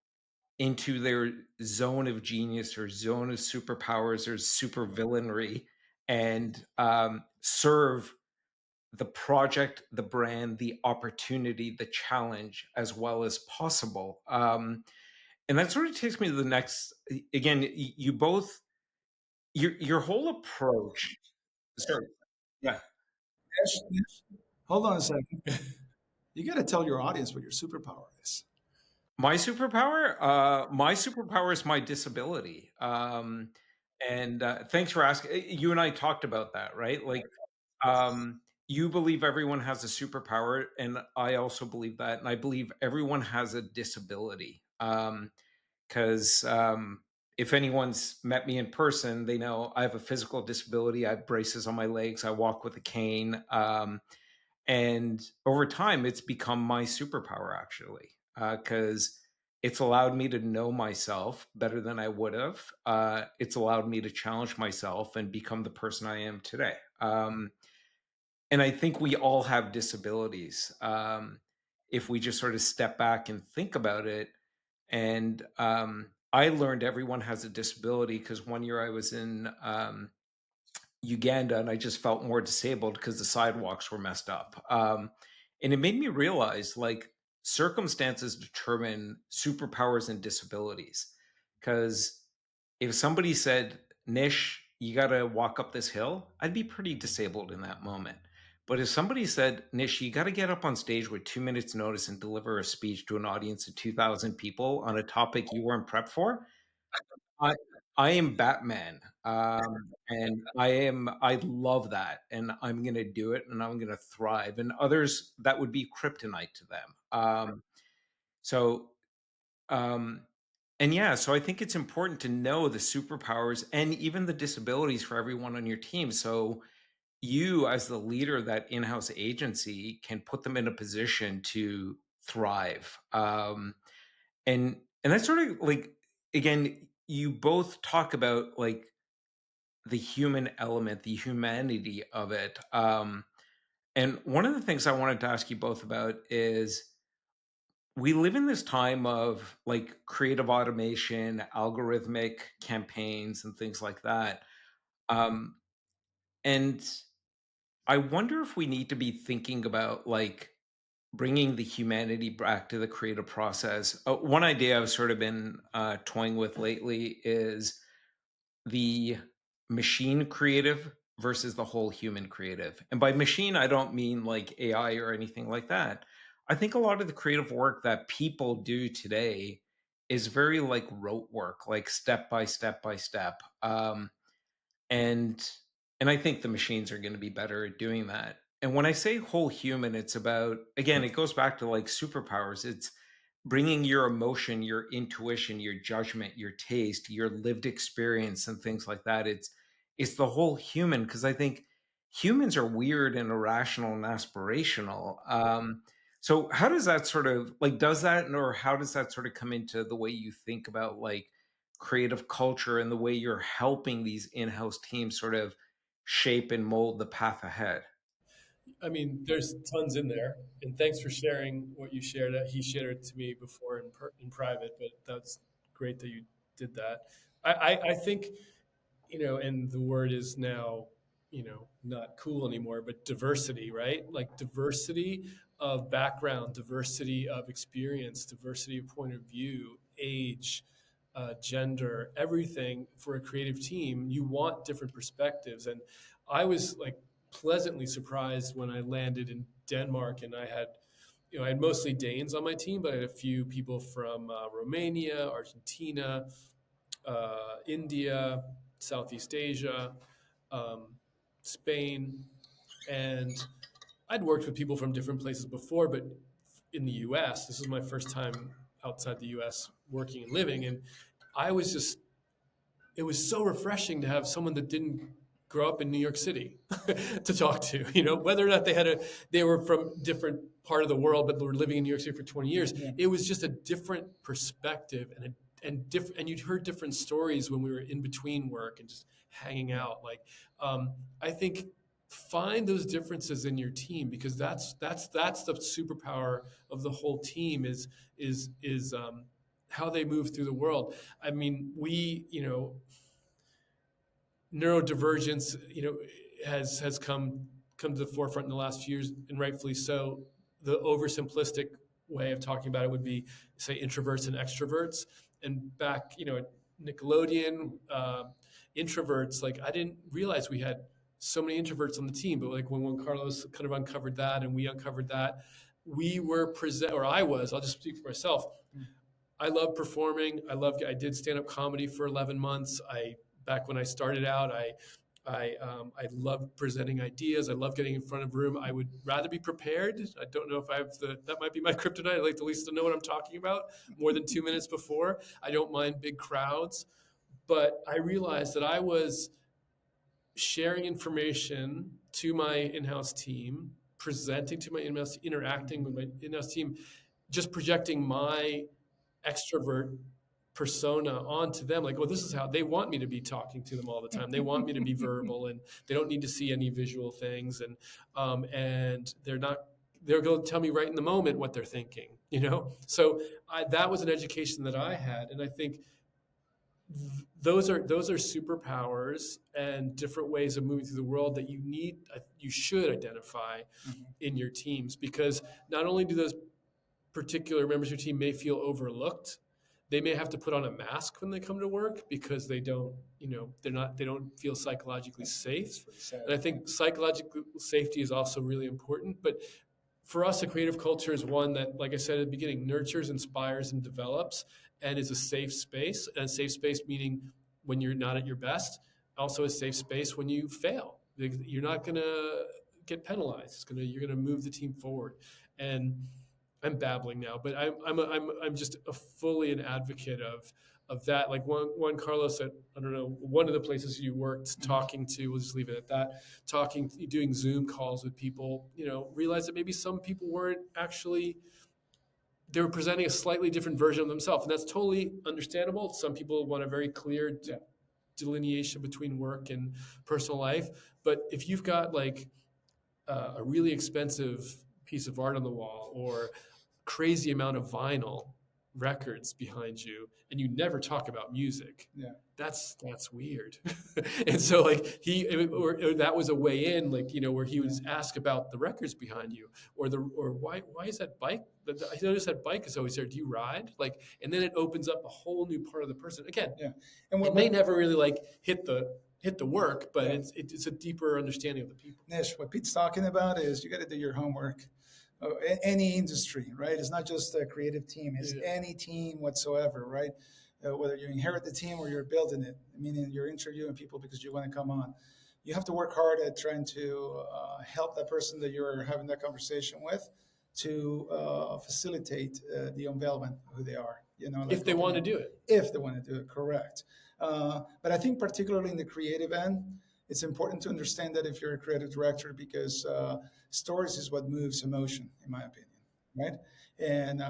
into their zone of genius or zone of superpowers or supervillainry, and serve the project, the brand, the opportunity, the challenge as well as possible. And that sort of takes me to the next. Again, you both, your whole approach. Sorry, yeah. Hold on a second. You got to tell your audience what your superpower is. My superpower is my disability. And thanks for asking. You and I talked about that, right? Like, you believe everyone has a superpower, and I also believe that, and I believe everyone has a disability. Because if anyone's met me in person, they know I have a physical disability. I have braces on my legs. I walk with a cane. And over time, it's become my superpower, actually, because it's allowed me to know myself better than I would have. It's allowed me to challenge myself and become the person I am today. And I think we all have disabilities. If we just sort of step back and think about it. And I learned everyone has a disability because one year I was in Uganda and I just felt more disabled because the sidewalks were messed up. And it made me realize, like, circumstances determine superpowers and disabilities. Because if somebody said, Nish, you got to walk up this hill, I'd be pretty disabled in that moment. But if somebody said, Nish, you got to get up on stage with 2 minutes notice and deliver a speech to an audience of 2,000 people on a topic you weren't prepped for, I I am Batman, and I love that, and I'm gonna do it, and I'm gonna thrive. And others, that would be kryptonite to them. So, um, and yeah, so I think it's important to know the superpowers and even the disabilities for everyone on your team. So you as the leader of that in-house agency can put them in a position to thrive. And that's sort of like, again, you both talk about like the human element, the humanity of it. And one of the things I wanted to ask you both about is we live in this time of like creative automation, algorithmic campaigns, and things like that. Um, and I wonder if we need to be thinking about like bringing the humanity back to the creative process. One idea I've sort of been toying with lately is the machine creative versus the whole human creative. And by machine, I don't mean like AI or anything like that. I think a lot of the creative work that people do today is very like rote work, like step by step by step. And I think the machines are going to be better at doing that. And when I say whole human, it's about, again, it goes back to like superpowers. It's bringing your emotion, your intuition, your judgment, your taste, your lived experience, and things like that. It's the whole human, because I think humans are weird and irrational and aspirational. So how does that sort of like, does that, or how does that sort of come into the way you think about like creative culture and the way you're helping these in-house teams sort of shape and mold the path ahead? I mean, there's tons in there, and thanks for sharing what you shared. He shared it to me before in private, but that's great that you did that. I think, and the word is now, not cool anymore, but diversity, right? Like diversity of background, diversity of experience, diversity of point of view, age, gender, everything for a creative team. You want different perspectives. And I was like pleasantly surprised when I landed in Denmark and I had mostly Danes on my team, but I had a few people from Romania, Argentina, India, Southeast Asia, um, Spain, and I'd worked with people from different places before, but in the U.S., this is my first time outside the U.S. working and living, and I was just it was so refreshing to have someone that didn't grow up in New York City to talk to, whether or not they were from different part of the world, but were living in New York City for 20 years. Yeah. It was just a different perspective and you'd heard different stories when we were in between work and just hanging out. Like, I think find those differences in your team because that's the superpower of the whole team is how they move through the world. I mean, neurodivergence, has come to the forefront in the last few years, and rightfully so. The oversimplistic way of talking about it would be, say, introverts and extroverts. And back, at Nickelodeon, introverts, like I didn't realize we had so many introverts on the team, but like when Juan Carlos kind of uncovered that and we uncovered that, we were I'll just speak for myself. I love performing. I did stand up comedy for 11 months. Back when I started out, I love presenting ideas. I love getting in front of a room. I would rather be prepared. I don't know if that might be my kryptonite. I like to at least to know what I'm talking about more than 2 minutes before. I don't mind big crowds, but I realized that I was sharing information to my in-house team, presenting to my in-house, interacting with my in-house team, just projecting my extrovert persona onto them. Like, well, this is how they want me to be talking to them all the time. They want me to be verbal, and they don't need to see any visual things. And they're going to tell me right in the moment what they're thinking. So that was an education that I had, and I think those are superpowers and different ways of moving through the world that you should identify in your teams, because not only do those particular members of your team may feel overlooked, they may have to put on a mask when they come to work because they don't feel psychologically safe. And I think psychological safety is also really important. But for us, a creative culture is one that, like I said at the beginning, nurtures, inspires, and develops, and is a safe space. And a safe space meaning when you're not at your best, also a safe space when you fail. You're not going to get penalized. You're going to move the team forward. And I'm babbling now, but I'm just fully an advocate of that. Like Juan Carlos at, I don't know, one of the places you worked, talking to, we'll just leave it at that, talking, doing Zoom calls with people, realize that maybe some people weren't actually, they were presenting a slightly different version of themselves. And that's totally understandable. Some people want a very clear delineation between work and personal life. But if you've got like a really expensive piece of art on the wall or crazy amount of vinyl records behind you and you never talk about music, that's weird. And so like or that was a way in, like, where he would ask about the records behind you, or why is that bike, I noticed that bike is always there, do you ride, like, and then it opens up a whole new part of the person again. And it may never really like hit the work, but it's a deeper understanding of the people. Nish, what Pete's talking about is you got to do your homework. Any industry, right? It's not just a creative team. It's any team whatsoever, right? Whether you inherit the team or you're building it, meaning you're interviewing people because you want to come on. You have to work hard at trying to help that person that you're having that conversation with to facilitate the unveiling of who they are. Like if they want to do it. If they want to do it, correct. But I think particularly in the creative end, it's important to understand that if you're a creative director, because stories is what moves emotion, in my opinion, right? And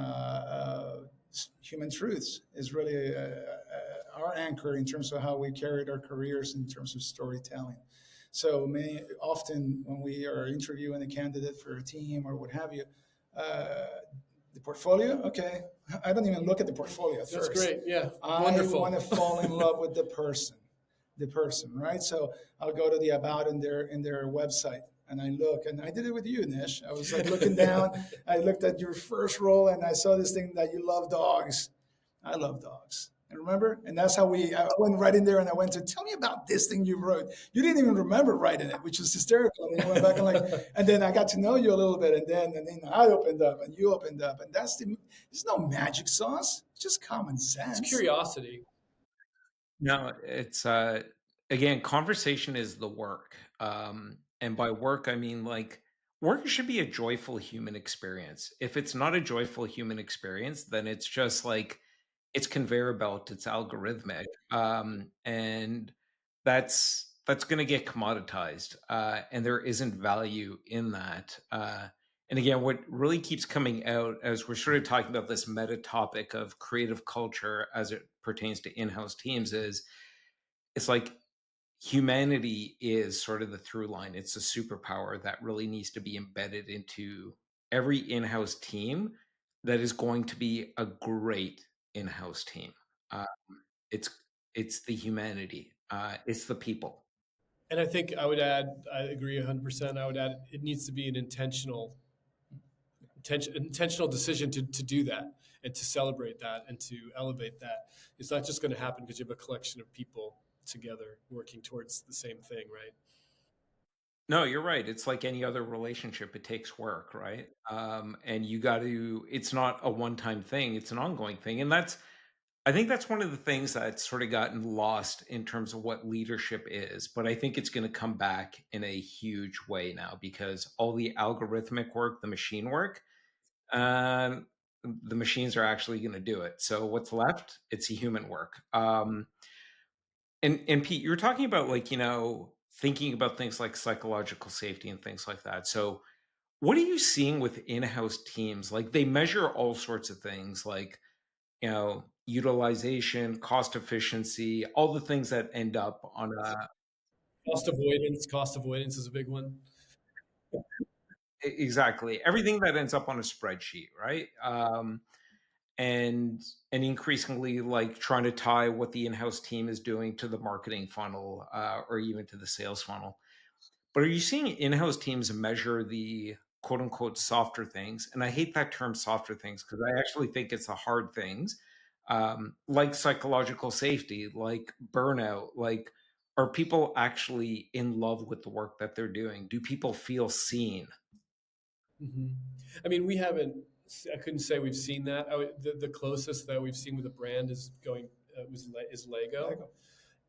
human truths is really our anchor in terms of how we carried our careers in terms of storytelling. So often when we are interviewing a candidate for a team or what have you, the portfolio, okay, I don't even look at the portfolio That's first. great, yeah, wonderful. I want to fall in love with the person, right? So I'll go to the about in their website and I look, and I did it with you, Nish. I was like looking down, I looked at your first role and I saw this thing that you love dogs. I love dogs. And remember? And that's how I went right in there and I went to, tell me about this thing you wrote. You didn't even remember writing it, which was hysterical. And you went back and then I got to know you a little bit. And then I opened up and you opened up. And there's no magic sauce. It's just common sense. It's curiosity. No, it's again, conversation is the work. And by work, I mean like work should be a joyful human experience. If it's not a joyful human experience, then it's just like it's conveyor belt, it's algorithmic. And that's going to get commoditized. And there isn't value in that. And again, what really keeps coming out as we're sort of talking about this meta topic of creative culture as it pertains to in-house teams is it's like humanity is sort of the through line. It's a superpower that really needs to be embedded into every in-house team that is going to be a great in-house team. Uh, it's it's the humanity. It's the people. And I think I would add, I agree 100%. I would add, it needs to be an intentional decision to do that and to celebrate that and to elevate that. It's not just going to happen because you have a collection of people together working towards the same thing, right? No, you're right. It's like any other relationship. It takes work, right? And you got to, it's not a one-time thing. It's an ongoing thing. And I think that's one of the things that's sort of gotten lost in terms of what leadership is. But I think it's going to come back in a huge way now because all the algorithmic work, the machine work, um, the machines are actually going to do it. So what's left? It's the human work. And Pete, you're talking about like, thinking about things like psychological safety and things like that. So what are you seeing with in-house teams? Like they measure all sorts of things like, utilization, cost efficiency, all the things that end up on a Cost avoidance is a big one. exactly everything that ends up on a spreadsheet, right? And increasingly like trying to tie what the in-house team is doing to the marketing funnel or even to the sales funnel. But are you seeing in-house teams measure the quote unquote softer things? And I hate that term softer things because I actually think it's the hard things, like psychological safety, like burnout, like are people actually in love with the work that they're doing? Do people feel seen? Mm-hmm. I mean, we haven't. I couldn't say we've seen that. The closest that we've seen with a brand is is Lego.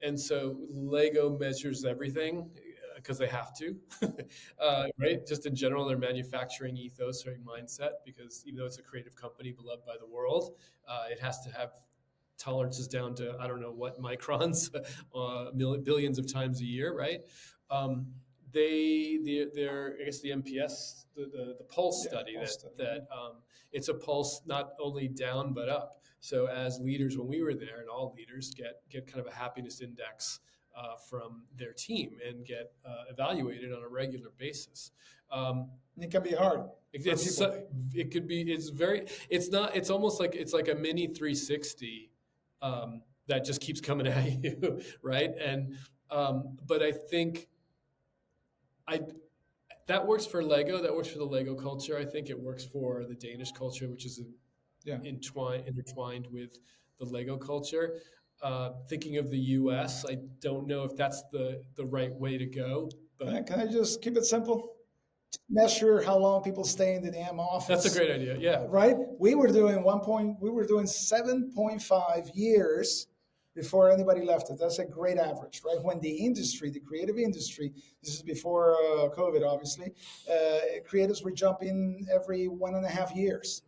And so Lego measures everything because they have to, right? Just in general, their manufacturing ethos or mindset, because even though it's a creative company beloved by the world, it has to have tolerances down to I don't know what microns, billions of times a year, right? Um, they're I guess the MPS the pulse Yeah, study pulse study. that it's a pulse not only down but up. So as leaders, when we were there, and all leaders get kind of a happiness index from their team and get evaluated on a regular basis. Um, It can be hard for it's people. it could be it's very it's not it's almost like it's like a mini 360 that just keeps coming at you, right? And but I think I that works for Lego. That works for the Lego culture. I think it works for the Danish culture, which is Yeah. intertwined with the Lego culture. Thinking of the U.S., I don't know if that's the right way to go, but Can I just keep it simple? Measure how long people stay in the damn that's a office. great idea. Yeah, Right? We were doing 7.5 years before anybody left it. That's a great average, right? When the industry, the creative industry, this is before COVID, obviously, creatives were jumping every 1.5 years.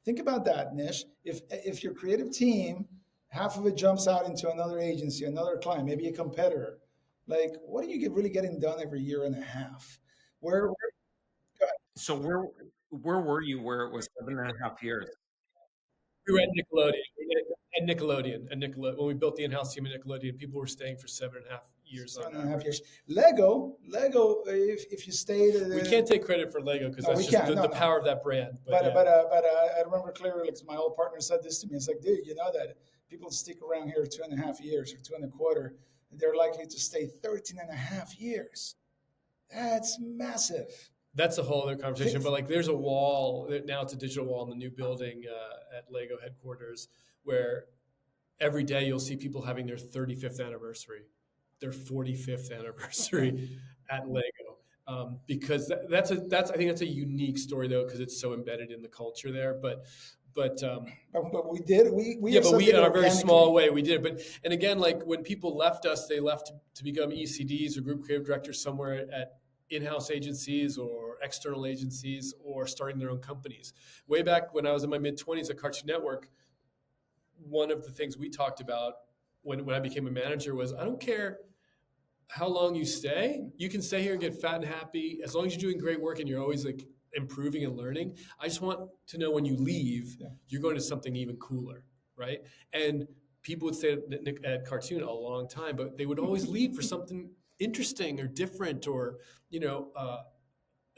Think about that, Nish. If your creative team, half of it jumps out into another agency, another client, maybe a competitor, like what are you really getting done every year and a half? Where So where were you where it was 7.5 years? we were at Nickelodeon. When we built the in-house team at Nickelodeon, people were staying for 7.5 years on 7.5 average. years. Lego. If you stayed, We can't take credit for Lego because no, that's we just can't. No, the no. power of that brand. But yeah. I remember clearly, like my old partner said this to me. It's like, dude, you know that people stick around here 2.5 years or 2.25, they're likely to stay 13.5 years. That's massive. That's a whole other conversation. But like, there's a wall now. It's a digital wall in the new building at Lego headquarters where every day you'll see people having their 35th anniversary, their 45th anniversary at Lego. Because that's I think that's a unique story though because it's so embedded in the culture there. But But we did. We yeah, but we accepted in it our very organically. small way we did. But and again, like when people left us, they left to become ECDs or group creative directors somewhere at in-house agencies or external agencies or starting their own companies. Way back when I was in my mid-20s at Cartoon Network, one of the things we talked about when I became a manager was I don't care how long you stay. You can stay here and get fat and happy as long as you're doing great work and you're always like improving and learning. I just want to know when you leave, you're going to something even cooler, right? And people would stay at Cartoon a long time, but they would always leave for something interesting or different or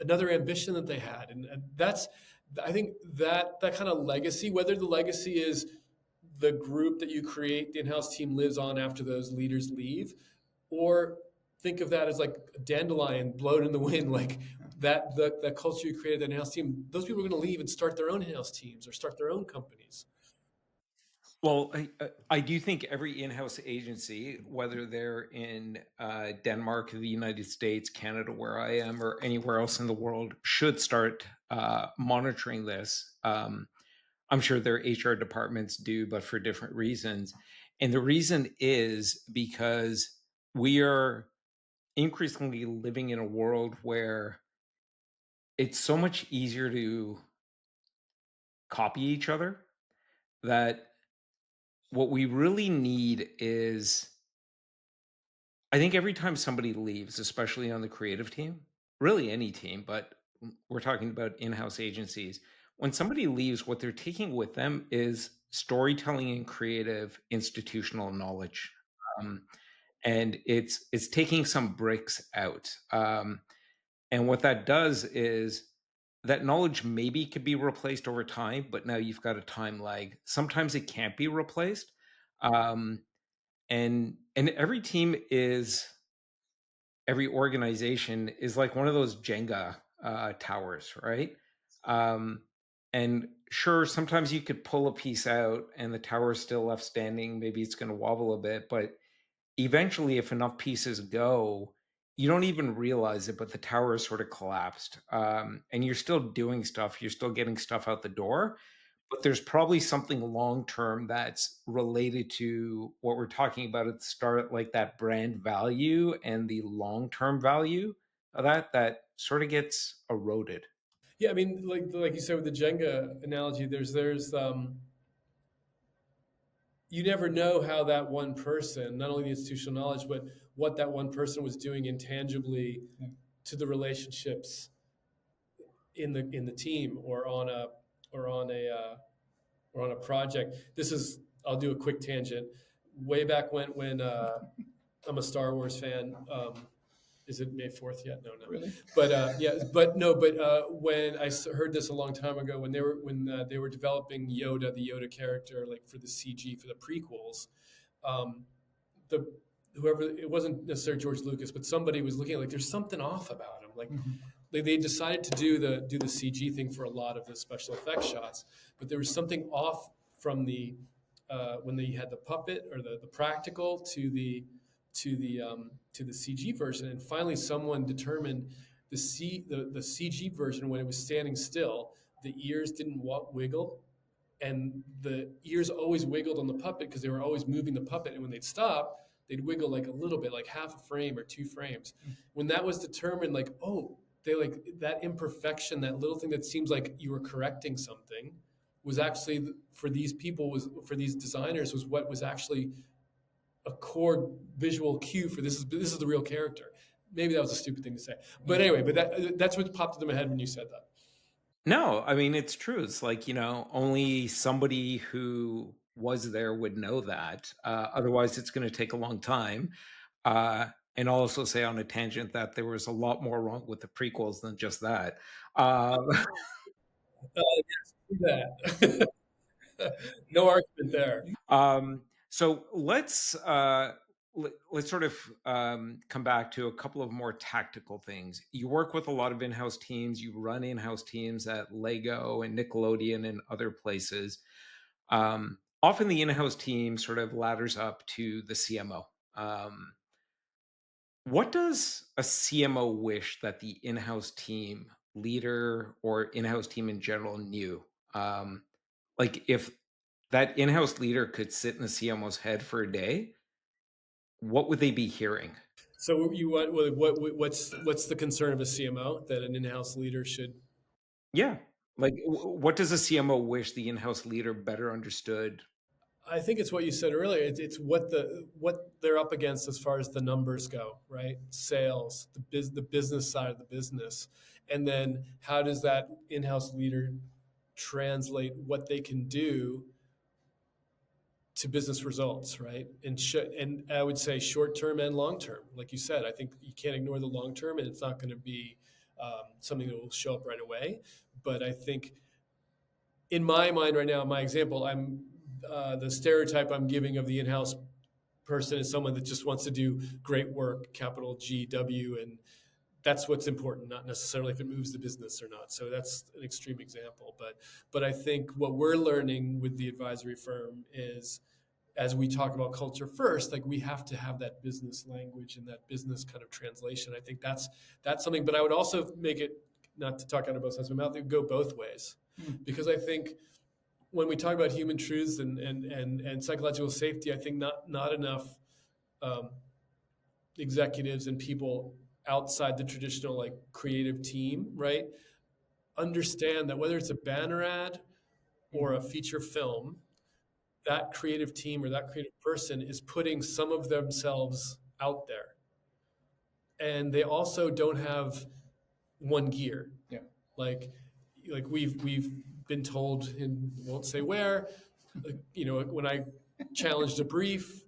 another ambition that they had, and that's I think that kind of legacy, whether the legacy is the group that you create, the in-house team lives on after those leaders leave, or think of that as like a dandelion blown in the wind, like that the culture you created, the in-house team, those people are going to leave and start their own in-house teams or start their own companies. Well, I do think every in-house agency, whether they're in Denmark, the United States, Canada, where I am, or anywhere else in the world, should start monitoring this. I'm sure their HR departments do, but for different reasons. And the reason is because we are increasingly living in a world where it's so much easier to copy each other that what we really need is, I think every time somebody leaves, especially on the creative team, really any team, but we're talking about in-house agencies, when somebody leaves, what they're taking with them is storytelling and creative institutional knowledge. Um, and it's taking some bricks out. And what that does is that knowledge maybe could be replaced over time, but now you've got a time lag. Sometimes it can't be replaced. Um, and every organization is like one of those Jenga towers, right? Um, and sure, sometimes you could pull a piece out and the tower is still left standing. Maybe it's going to wobble a bit, but eventually, if enough pieces go, you don't even realize it, but the tower is sort of collapsed. And you're still doing stuff, you're still getting stuff out the door, but there's probably something long term that's related to what we're talking about at the start, like that brand value and the long term value of that sort of gets eroded. Yeah, I mean, like you said with the Jenga analogy, there's you never know how that one person, not only the institutional knowledge, but what that one person was doing intangibly Yeah. to the relationships in the team or on a or on a or on a project. This is, I'll do a quick tangent. Way back when I'm a Star Wars fan. Is it May 4th yet? No, no. Really? But yeah, but no, but when heard this a long time ago, when they were developing Yoda, the Yoda character, like for the CG for the prequels, um, the whoever, it wasn't necessarily George Lucas, but somebody was looking at, like, there's something off about him. Like they decided to do the CG thing for a lot of the special effects shots, but there was something off from the when they had the puppet or the practical to the CG version, and finally someone determined the CG version, when it was standing still, the ears didn't wiggle, and the ears always wiggled on the puppet because they were always moving the puppet, and when they'd stop, they'd wiggle like a little bit, like half a frame or 2 frames. When that was determined, like, oh, they, like, that imperfection, that little thing that seems like you were correcting something, was actually, for these people, was for these designers, was what was actually a core visual cue for this is the real character. Maybe that was a stupid thing to say, but anyway, but that's what popped into my head when you said that. No, I mean, it's true. It's like, only somebody who was there would know that. Otherwise, it's going to take a long time. And I'll also say on a tangent that there was a lot more wrong with the prequels than just that. Uh, Yes, do that. No argument there. so let's sort of come back to a couple of more tactical things. You work with a lot of in-house teams. You run in-house teams at Lego and Nickelodeon and other places. Often the in-house team sort of ladders up to the CMO. What does a CMO wish that the in-house team leader or in-house team in general knew? Like, if that in-house leader could sit in the CMO's head for a day, what would they be hearing? So you want, what's the concern of a CMO that an in-house leader should? Yeah. Like, what does a CMO wish the in-house leader better understood? I think it's what you said earlier. It's what they're up against as far as the numbers go, right? Sales, the business side of the business, and then how does that in-house leader translate what they can do to business results, right? And I would say short term and long term. Like you said, I think you can't ignore the long term, and it's not going to be something that will show up right away. But I think, in my mind right now, my example, I'm the stereotype I'm giving of the in-house person is someone that just wants to do great work, capital GW, and that's what's important, not necessarily if it moves the business or not. So that's an extreme example, but I think what we're learning with the advisory firm is, as we talk about culture first, like, we have to have that business language and that business kind of translation. I think that's something. But I would also make it, not to talk out of both sides of my mouth, it would go both ways, because I think when we talk about human truths and psychological safety, I think not enough executives and people outside the traditional, like, creative team, right, understand that whether it's a banner ad or a feature film, that creative team or that creative person is putting some of themselves out there, and they also don't have one gear. Yeah. Like we've been told, and won't say where, when I challenged a brief,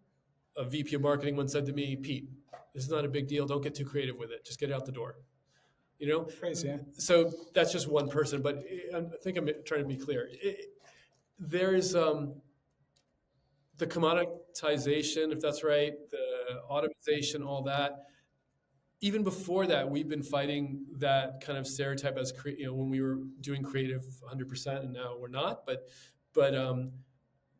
a VP of marketing once said to me, "Pete, this is not a big deal. Don't get too creative with it. Just get it out the door." Crazy, yeah. So that's just one person, but I think I'm trying to be clear. There is the commoditization, if that's right, the automation, all that. Even before that, we've been fighting that kind of stereotype as when we were doing creative 100%, and now we're not. But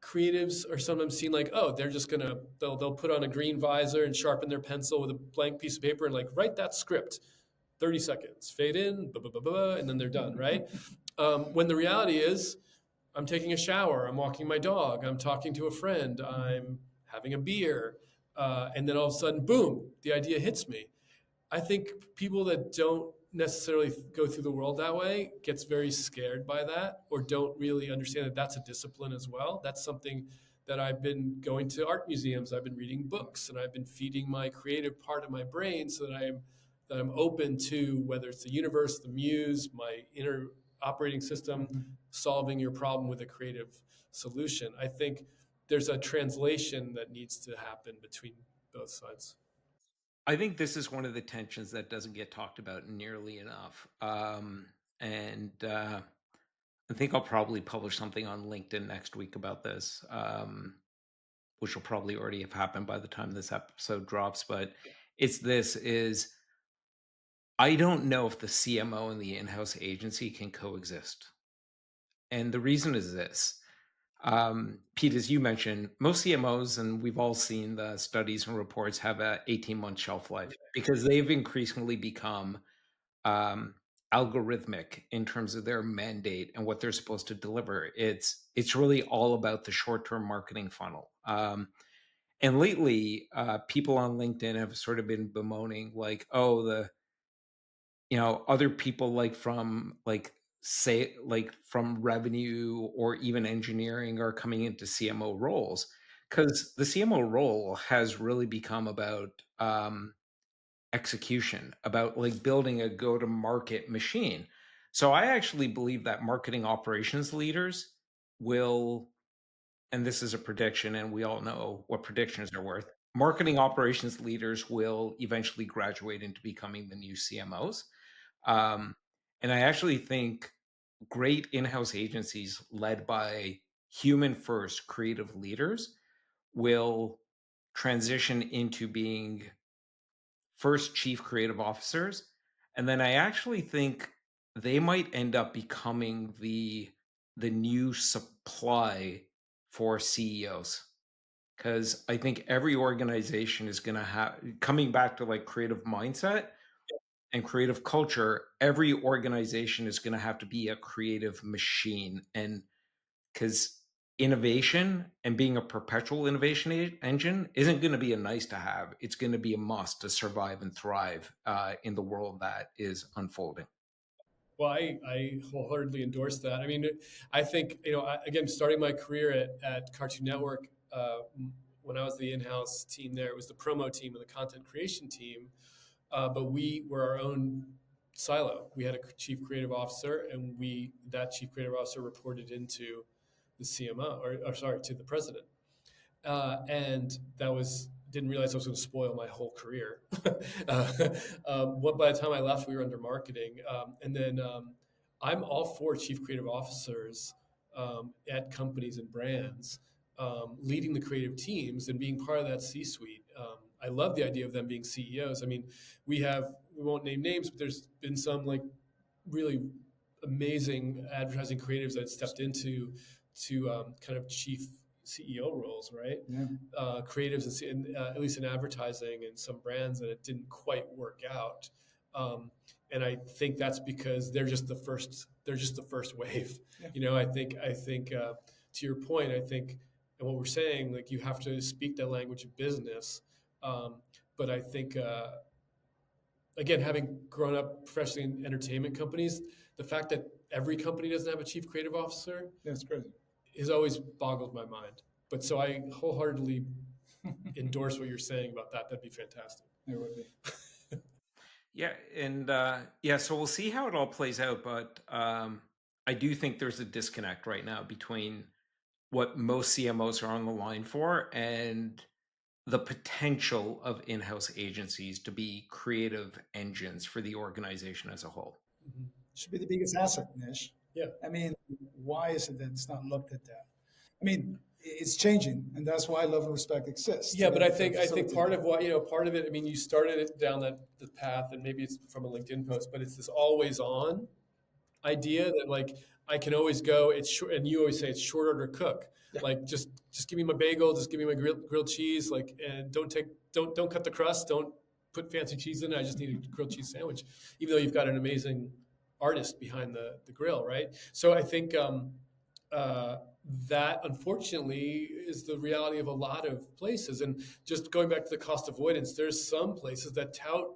creatives are sometimes seen like, oh, they're just they'll put on a green visor and sharpen their pencil with a blank piece of paper and, like, write that script, 30 seconds, fade in, blah, blah, blah, blah, and then they're done, right? When the reality is, I'm taking a shower, I'm walking my dog, I'm talking to a friend, I'm having a beer, and then all of a sudden, boom, the idea hits me. I think people that don't necessarily go through the world that way gets very scared by that, or don't really understand that that's a discipline as well. That's something that I've been going to art museums, I've been reading books, and I've been feeding my creative part of my brain so that I'm open to whether it's the universe, the muse, my inner operating system, solving your problem with a creative solution. I think there's a translation that needs to happen between both sides. I think this is one of the tensions that doesn't get talked about nearly enough. And I think I'll probably publish something on LinkedIn next week about this, which will probably already have happened by the time this episode drops. But is I don't know if the CMO and the in-house agency can coexist. And the reason is this. Pete, as you mentioned, most CMOs, and we've all seen the studies and reports, have a 18-month shelf life because they've increasingly become um, algorithmic in terms of their mandate and what they're supposed to deliver. It's really all about the short-term marketing funnel. And lately, people on LinkedIn have sort of been bemoaning, like, oh, other people like from like say like from revenue or even engineering are coming into CMO roles because the CMO role has really become about execution, about like building a go to market machine. So I actually believe that marketing operations leaders will, and this is a prediction, and we all know what predictions are worth. Marketing operations leaders will eventually graduate into becoming the new CMOs. Um, and I actually think great in-house agencies led by human first creative leaders will transition into being first chief creative officers. And then I actually think they might end up becoming the new supply for CEOs. Because I think every organization is going to have, coming back to like creative mindset and creative culture, every organization is going to have to be a creative machine. And because innovation and being a perpetual innovation engine isn't going to be a nice to have, it's going to be a must to survive and thrive in the world that is unfolding. Well, I wholeheartedly endorse that. I mean, I think, again, starting my career at Cartoon Network, when I was the in-house team there, it was the promo team and the content creation team, but we were our own silo. We had a chief creative officer, and that chief creative officer reported into the CMO, or sorry, to the president. And that was didn't realize I was going to spoil my whole career. By the time I left, we were under marketing, and then I'm all for chief creative officers at companies and brands leading the creative teams and being part of that C-suite. I love the idea of them being CEOs. I mean, we won't name names, but there's been some like really amazing advertising creatives that stepped into kind of chief CEO roles, right? Yeah. Creatives, at least in advertising and some brands, that it didn't quite work out. And I think that's because they're just the first. They're just the first wave. Yeah. I think to your point, I think, and what we're saying, like you have to speak that language of business. But I think again, having grown up professionally in entertainment companies, the fact that every company doesn't have a chief creative officer That's crazy. has always boggled my mind. But so I wholeheartedly endorse what you're saying about that. That'd be fantastic. It would be. Yeah, and so we'll see how it all plays out. But I do think there's a disconnect right now between what most CMOs are on the line for and the potential of in-house agencies to be creative engines for the organization as a whole. Mm-hmm. Should be the biggest asset, Nish. Yeah. I mean, why is it that it's not looked at that? I mean, it's changing, and that's why love and respect exists. Yeah, but I think part of part of it. I mean, you started it down the path, and maybe it's from a LinkedIn post, but it's this always on idea that like I can always go. It's short, and you always say it's short order cook. Yeah. Like just give me my bagel, just give me my grilled cheese, like, and don't cut the crust, don't put fancy cheese in it. I just need a grilled cheese sandwich, even though you've got an amazing artist behind the grill, right? So I think that unfortunately is the reality of a lot of places. And just going back to the cost avoidance, there's some places that tout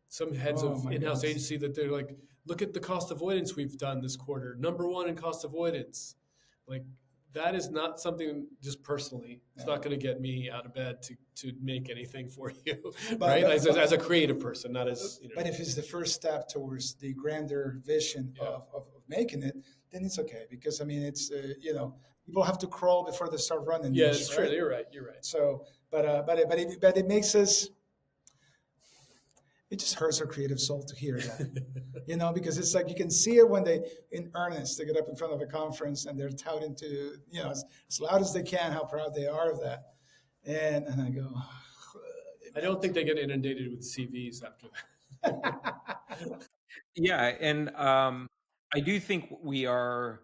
some heads of in-house agency that they're like, look at the cost avoidance we've done this quarter, #1 in cost avoidance. Like that is not something just personally. It's Yeah. not going to get me out of bed to make anything for you, But, right? but, As a creative person, not as but if it's the first step towards the grander vision Yeah. of making it, then it's okay. Because I mean, it's people have to crawl before they start running. Yeah, Niche, it's true. right? You're right. You're right. So, but it makes us. It just hurts our creative soul to hear that. Because it's like you can see it when they, in earnest, they get up in front of a conference and they're touting to, as loud as they can how proud they are of that. And I go, I don't think they get inundated with CVs after that. Yeah, and I do think we are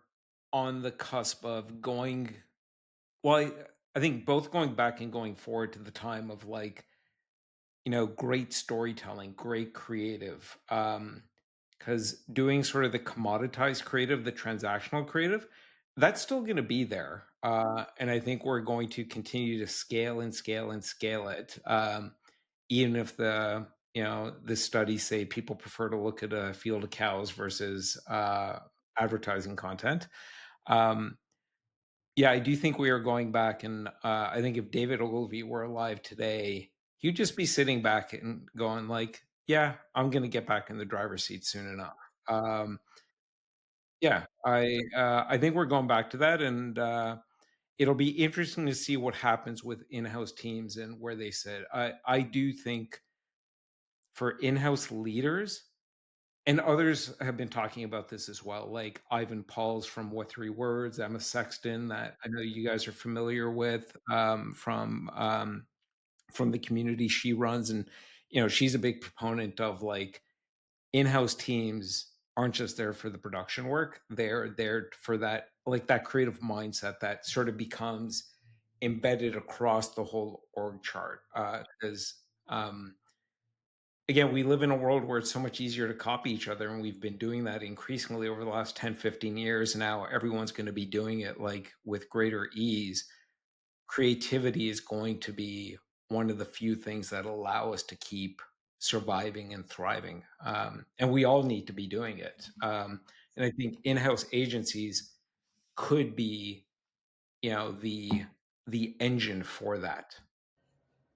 on the cusp of going. Well, I think both going back and going forward to the time of like great storytelling, great creative. Because doing sort of the commoditized creative, the transactional creative, that's still going to be there. And I think we're going to continue to scale and scale and scale it. Even if the studies say people prefer to look at a field of cows versus advertising content. Um, yeah, I do think we are going back, and I think if David Ogilvy were alive today, he'd just be sitting back and going like, "Yeah, I'm going to get back in the driver's seat soon enough." Um, yeah, I think we're going back to that, and it'll be interesting to see what happens with in-house teams and where they sit. I do think for in-house leaders, and others have been talking about this as well, like Ivan Pauls from What Three Words, Emma Sexton, that I know you guys are familiar with, from the community she runs, and she's a big proponent of like in-house teams aren't just there for the production work; they're there for that like that creative mindset that sort of becomes embedded across the whole org chart. Because again, we live in a world where it's so much easier to copy each other, and we've been doing that increasingly over the last 10, 15 years. Now everyone's going to be doing it like with greater ease. Creativity is going to be one of the few things that allow us to keep surviving and thriving. And we all need to be doing it. And I think in-house agencies could be, the engine for that.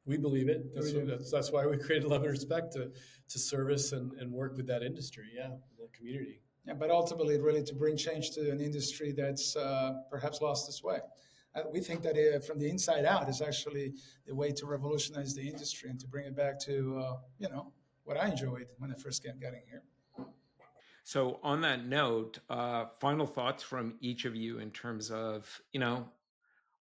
We believe it. We do. That's why we created Love and Respect to service and work with that industry, the community. Yeah, but ultimately, really to bring change to an industry that's perhaps lost its way. We think that from the inside out is actually the way to revolutionize the industry and to bring it back to, what I enjoyed when I first got in here. So, on that note, final thoughts from each of you in terms of,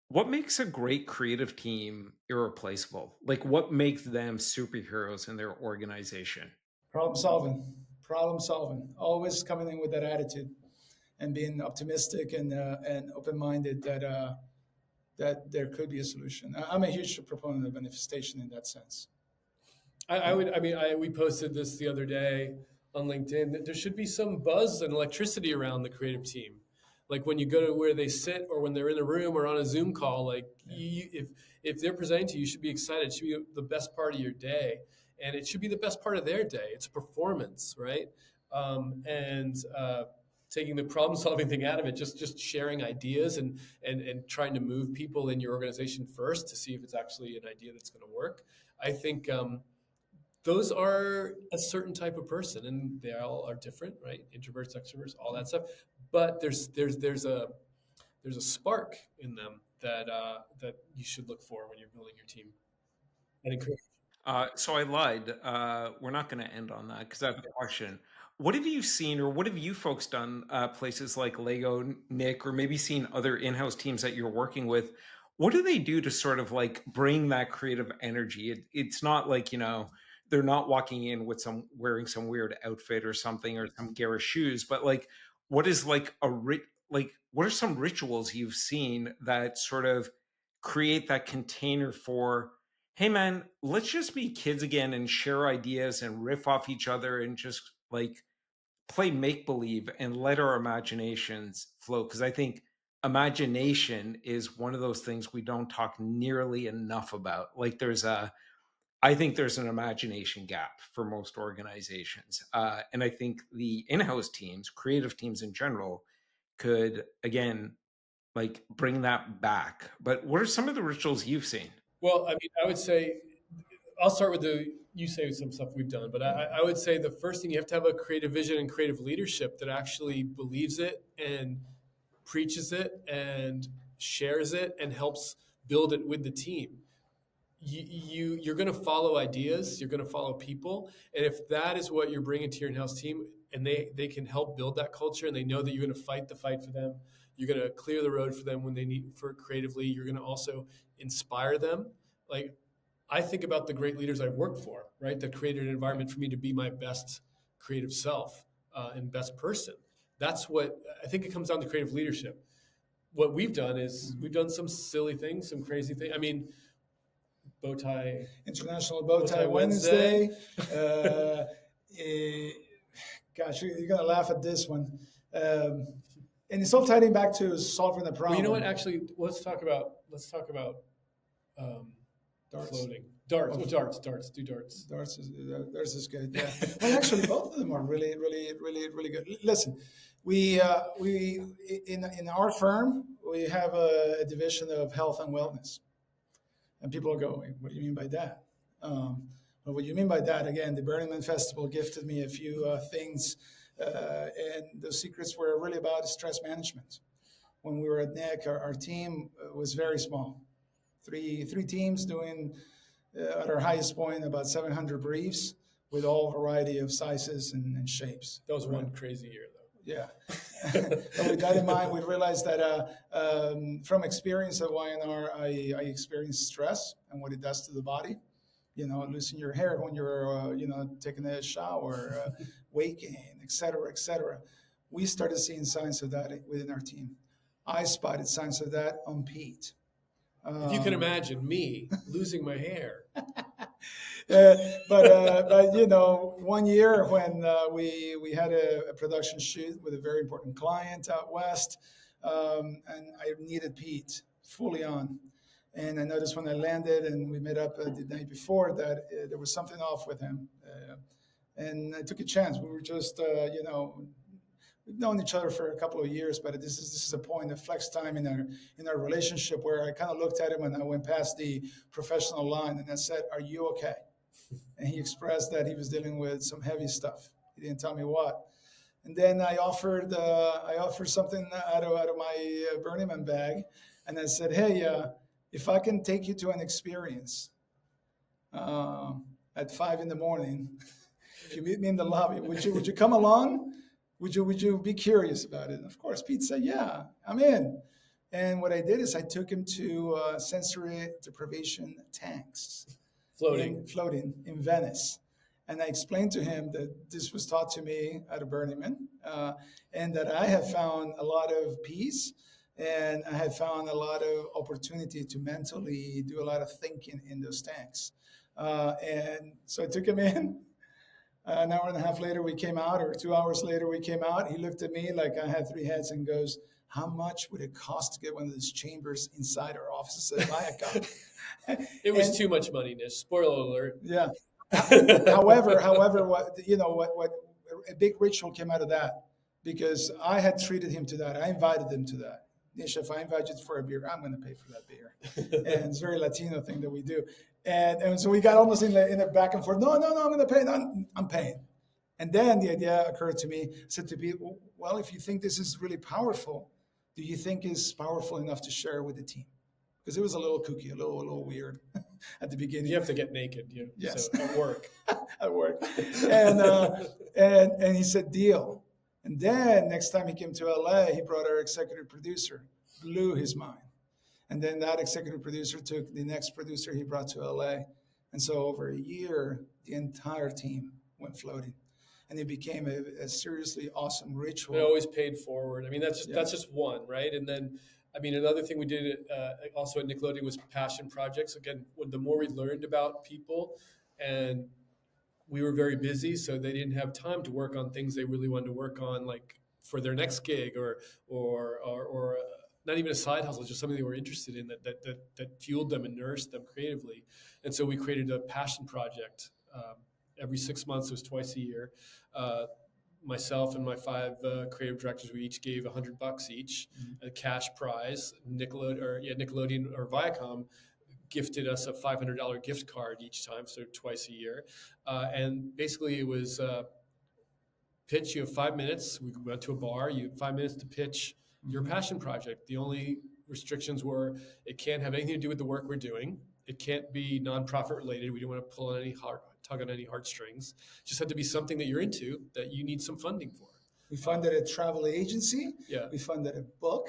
what makes a great creative team irreplaceable? Like, what makes them superheroes in their organization? Problem solving, always coming in with that attitude and being optimistic and open minded that there could be a solution. I'm a huge proponent of manifestation in that sense. We posted this the other day on LinkedIn that there should be some buzz and electricity around the creative team. Like when you go to where they sit or when they're in a room or on a Zoom call, like if they're presenting to you, you should be excited. It should be the best part of your day. And it should be the best part of their day. It's a performance, right? And taking the problem solving thing out of it, just sharing ideas and trying to move people in your organization first to see if it's actually an idea that's going to work. I think those are a certain type of person, and they all are different, right? Introverts, extroverts, all that stuff. But there's a spark in them that you should look for when you're building your team and encourage. So I lied. We're not going to end on that because I have a question. What have you seen, or what have you folks done? Places like Lego, Nick, or maybe seen other in-house teams that you're working with. What do they do to sort of like bring that creative energy? It's not like they're not walking in with some wearing some weird outfit or something or some garish shoes, but like what is like like what are some rituals you've seen that sort of create that container for, hey man, let's just be kids again and share ideas and riff off each other and just like play make believe and let our imaginations flow? Because I think imagination is one of those things we don't talk nearly enough about. Like I think there's an imagination gap for most organizations. And I think the in-house teams, creative teams in general, could again like bring that back. But what are some of the rituals you've seen? Well, I mean, I would say I'll start with you say some stuff we've done, but I would say the first thing, you have to have a creative vision and creative leadership that actually believes it and preaches it and shares it and helps build it with the team. You're going to follow ideas, you're going to follow people, and if that is what you're bringing to your in-house team, and they can help build that culture, and they know that you're going to fight the fight for them, you're going to clear the road for them when they need for creatively, you're going to also inspire them. Like, I think about the great leaders I've worked for, right, that created an environment for me to be my best creative self and best person. That's what I think. It comes down to creative leadership. What we've done is we've done some silly things, some crazy things. I mean, bow tie International Bowtie Wednesday. Eh, gosh, you're gonna laugh at this one. And it's all tied in back to solving the problem. Well, you know what? Actually, let's talk about Darts. floating. Darts. Oh, darts. Do darts. Darts is good. Yeah. Well, actually, both of them are really, really, really, really good. Listen, we in our firm we have a division of health and wellness, and people are going, "What do you mean by that?" Well, what you mean by that? Again, the Burning Man Festival gifted me a few things, and those secrets were really about stress management. When we were at NIC, our team was very small. Three teams doing at our highest point about 700 briefs with all variety of sizes and shapes. That was one crazy year, though. Yeah. But with that in mind, we realized that from experience at Y&R, I experienced stress and what it does to the body. You know, losing your hair when you're, taking a shower, weight gain, et cetera, et cetera. We started seeing signs of that within our team. I spotted signs of that on Pete. If you can imagine me losing my hair. But one year when we had a production shoot with a very important client out west, and I needed Pete fully on. And I noticed when I landed and we met up the night before that there was something off with him. And I took a chance. We were just, we've known each other for a couple of years, but this is a point of flex time in our relationship where I kind of looked at him and I went past the professional line and I said, "Are you okay?" And he expressed that he was dealing with some heavy stuff. He didn't tell me what. And then I offered something out of my Burning Man bag, and I said, "Hey, if I can take you to an experience at 5 a.m, if you meet me in the lobby, would you come along? Would you be curious about it?" And of course, Pete said, "Yeah, I'm in." And what I did is I took him to sensory deprivation tanks. Floating in Venice. And I explained to him that this was taught to me at a Burning Man, and that I have found a lot of peace, and I had found a lot of opportunity to mentally do a lot of thinking in those tanks. And so I took him in. An hour and a half later, we came out, or 2 hours later, we came out. He looked at me like I had three heads and goes, "How much would it cost to get one of those chambers inside our offices at Viacom?" It was too much money, Nish. Spoiler alert. Yeah. However, what a big ritual came out of that, because I had treated him to that. I invited him to that. Nish, if I invite you for a beer, I'm going to pay for that beer. And it's a very Latino thing that we do. And so we got almost in a back and forth. No, I'm going to pay. No, I'm paying. And then the idea occurred to me. I said to people, "Well, if you think this is really powerful, do you think it's powerful enough to share with the team?" Because it was a little kooky, a little weird at the beginning. You have to get naked, Yes. So at work. At work. And he said, "Deal." And then next time he came to LA, he brought our executive producer, blew his mind. And then that executive producer took the next producer he brought to LA. And so over a year, the entire team went floating. And it became a seriously awesome ritual. It always paid forward. I mean, that's just one, right? And then, I mean, another thing we did also at Nickelodeon was passion projects. Again, the more we learned about people, and we were very busy, so they didn't have time to work on things they really wanted to work on, like for their next gig or not even a side hustle, just something they were interested in that fueled them and nourished them creatively. And so we created a passion project every 6 months. It was twice a year. myself and my five creative directors, we each gave $100 each, a cash prize. Nickelodeon or Viacom gifted us a $500 gift card each time, so twice a year. And basically, it was pitch. You have 5 minutes. We went to a bar. You have 5 minutes to pitch your passion project. The only restrictions were it can't have anything to do with the work we're doing. It can't be nonprofit related. We didn't want to pull on tug on any heartstrings. It just had to be something that you're into that you need some funding for. We funded a travel agency. Yeah. We funded a book.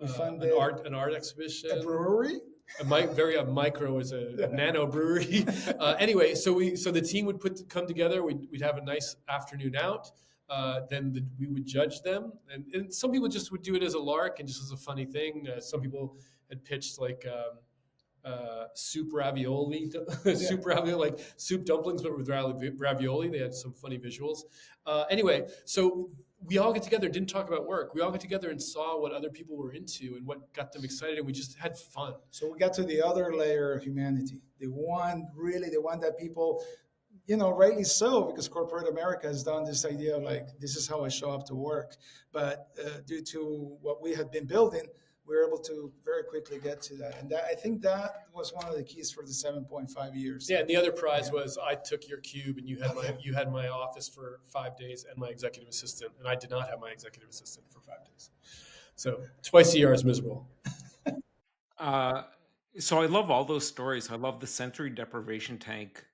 We funded an art exhibition. A brewery. A micro is a nano brewery. Anyway, so the team would come together. We'd have a nice afternoon out. Then we would judge them, and some people just would do it as a lark and just as a funny thing. Some people had pitched like soup ravioli, like soup dumplings, but with ravioli. They had some funny visuals. Anyway, so we all get together, didn't talk about work. We all got together and saw what other people were into and what got them excited, and we just had fun. So we got to the other layer of humanity, the one that people, rightly so, because corporate America has done this idea of like, this is how I show up to work. But due to what we had been building, we were able to very quickly get to that. And I think that was one of the keys for the 7.5 years. Yeah, and the other prize was I took your cube and you had my office for 5 days and my executive assistant, and I did not have my executive assistant for 5 days. So twice a year is miserable. So I love all those stories. I love the sensory deprivation tank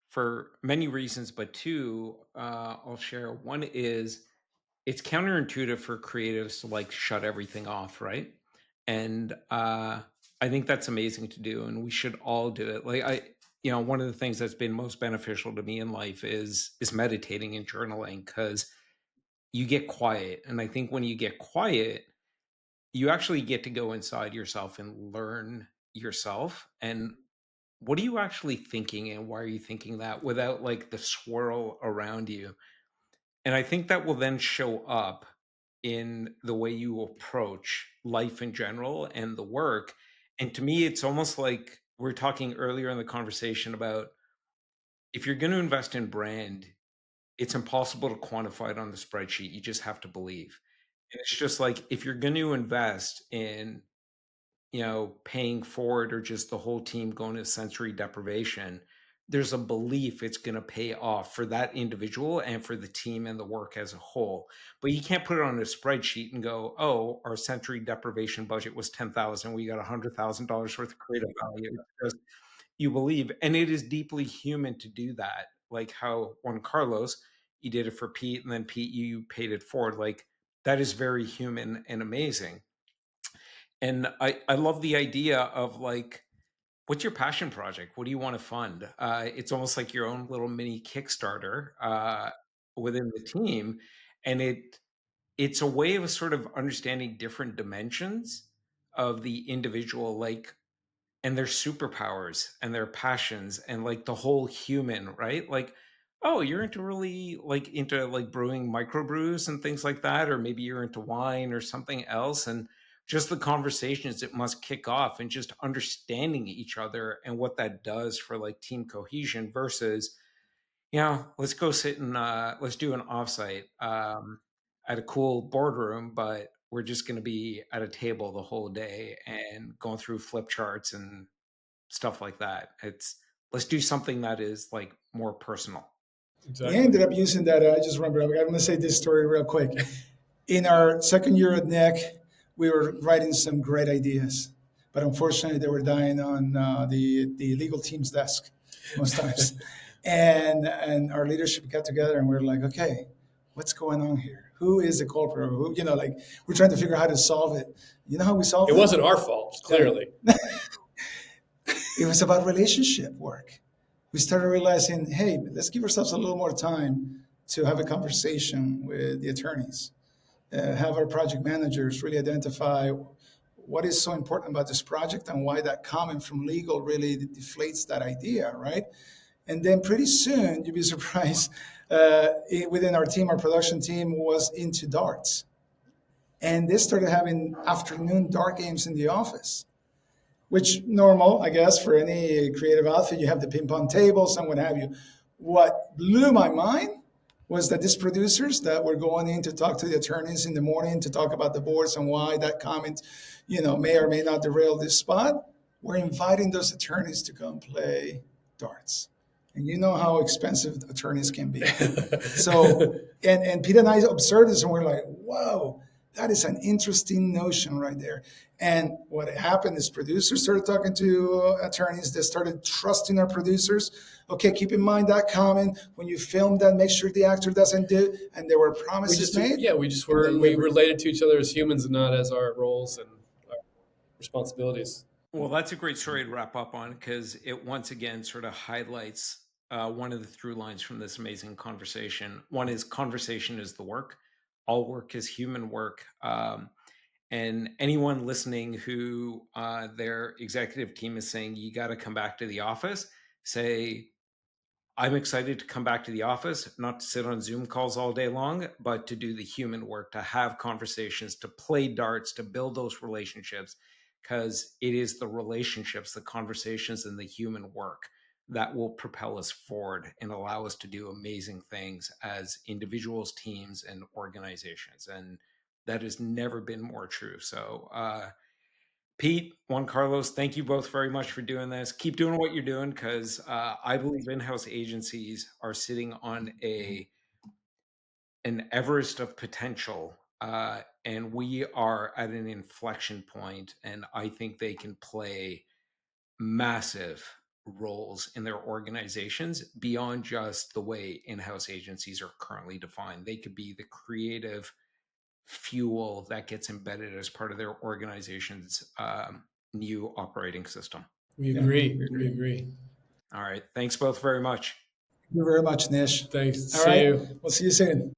for many reasons, but two I'll share. One is it's counterintuitive for creatives to like shut everything off, right? And I think that's amazing to do, and we should all do it. Like one of the things that's been most beneficial to me in life is meditating and journaling, because you get quiet. And I think when you get quiet, you actually get to go inside yourself and learn yourself. And what are you actually thinking, and why are you thinking that, without like the swirl around you? And I think that will then show up in the way you approach life in general and the work. And to me, it's almost like we are talking earlier in the conversation about, if you're going to invest in brand, it's impossible to quantify it on the spreadsheet. You just have to believe. And it's just like, if you're going to invest in, paying forward, or just the whole team going to sensory deprivation, there's a belief it's going to pay off for that individual and for the team and the work as a whole. But you can't put it on a spreadsheet and go, oh, our sensory deprivation budget was 10,000. We got $100,000 worth of creative value. Because you believe, and it is deeply human to do that. Like how Juan Carlos, you did it for Pete, and then Pete, you paid it forward. Like that is very human and amazing. And I love the idea of like, what's your passion project? What do you want to fund? It's almost like your own little mini Kickstarter within the team. And it's a way of sort of understanding different dimensions of the individual, like, and their superpowers and their passions and like the whole human, right? Like, oh, you're into brewing microbrews and things like that, or maybe you're into wine or something else. And just the conversations it must kick off, and just understanding each other and what that does for like team cohesion versus, let's go sit and let's do an offsite at a cool boardroom, but we're just going to be at a table the whole day and going through flip charts and stuff like that. Let's do something that is like more personal. Exactly. We ended up using that. I just remember, I'm going to say this story real quick. In our second year at NEC, we were writing some great ideas, but unfortunately they were dying on the legal team's desk most times. and our leadership got together and we were like, okay, what's going on here? Who is the culprit? Who, we're trying to figure out how to solve it. You know how we solved it? It wasn't our fault, clearly. It was about relationship work. We started realizing, hey, let's give ourselves a little more time to have a conversation with the attorneys. Have our project managers really identify what is so important about this project and why that comment from legal really deflates that idea, right? And then pretty soon, you'd be surprised, within our team, our production team was into darts. And they started having afternoon dart games in the office, which normal, I guess, for any creative outfit. You have the ping pong tables and what have you. What blew my mind was that these producers that were going in to talk to the attorneys in the morning to talk about the boards and why that comment, may or may not derail this spot, were inviting those attorneys to come play darts. And you know how expensive attorneys can be. So, and Pete and I observed this and we're like, whoa, that is an interesting notion right there. And what happened is producers started talking to attorneys. They started trusting our producers. Okay, keep in mind that comment when you film that. Make sure the actor doesn't do. And there were promises made. Yeah, we related to each other as humans and not as our roles and our responsibilities. Well, that's a great story to wrap up on because it once again sort of highlights one of the through lines from this amazing conversation. One is conversation is the work. All work is human work. And anyone listening who their executive team is saying, you got to come back to the office, say, I'm excited to come back to the office, not to sit on Zoom calls all day long, but to do the human work, to have conversations, to play darts, to build those relationships, because it is the relationships, the conversations, and the human work that will propel us forward and allow us to do amazing things as individuals, teams, and organizations. And that has never been more true. So, Pete, Juan Carlos, thank you both very much for doing this. Keep doing what you're doing because I believe in-house agencies are sitting on an Everest of potential, and we are at an inflection point, and I think they can play massive roles in their organizations beyond just the way in-house agencies are currently defined. They could be the creative fuel that gets embedded as part of their organization's new operating system. We agree. All right. Thanks both very much. Thank you very much, Nish. Thanks. All right. We'll see you soon.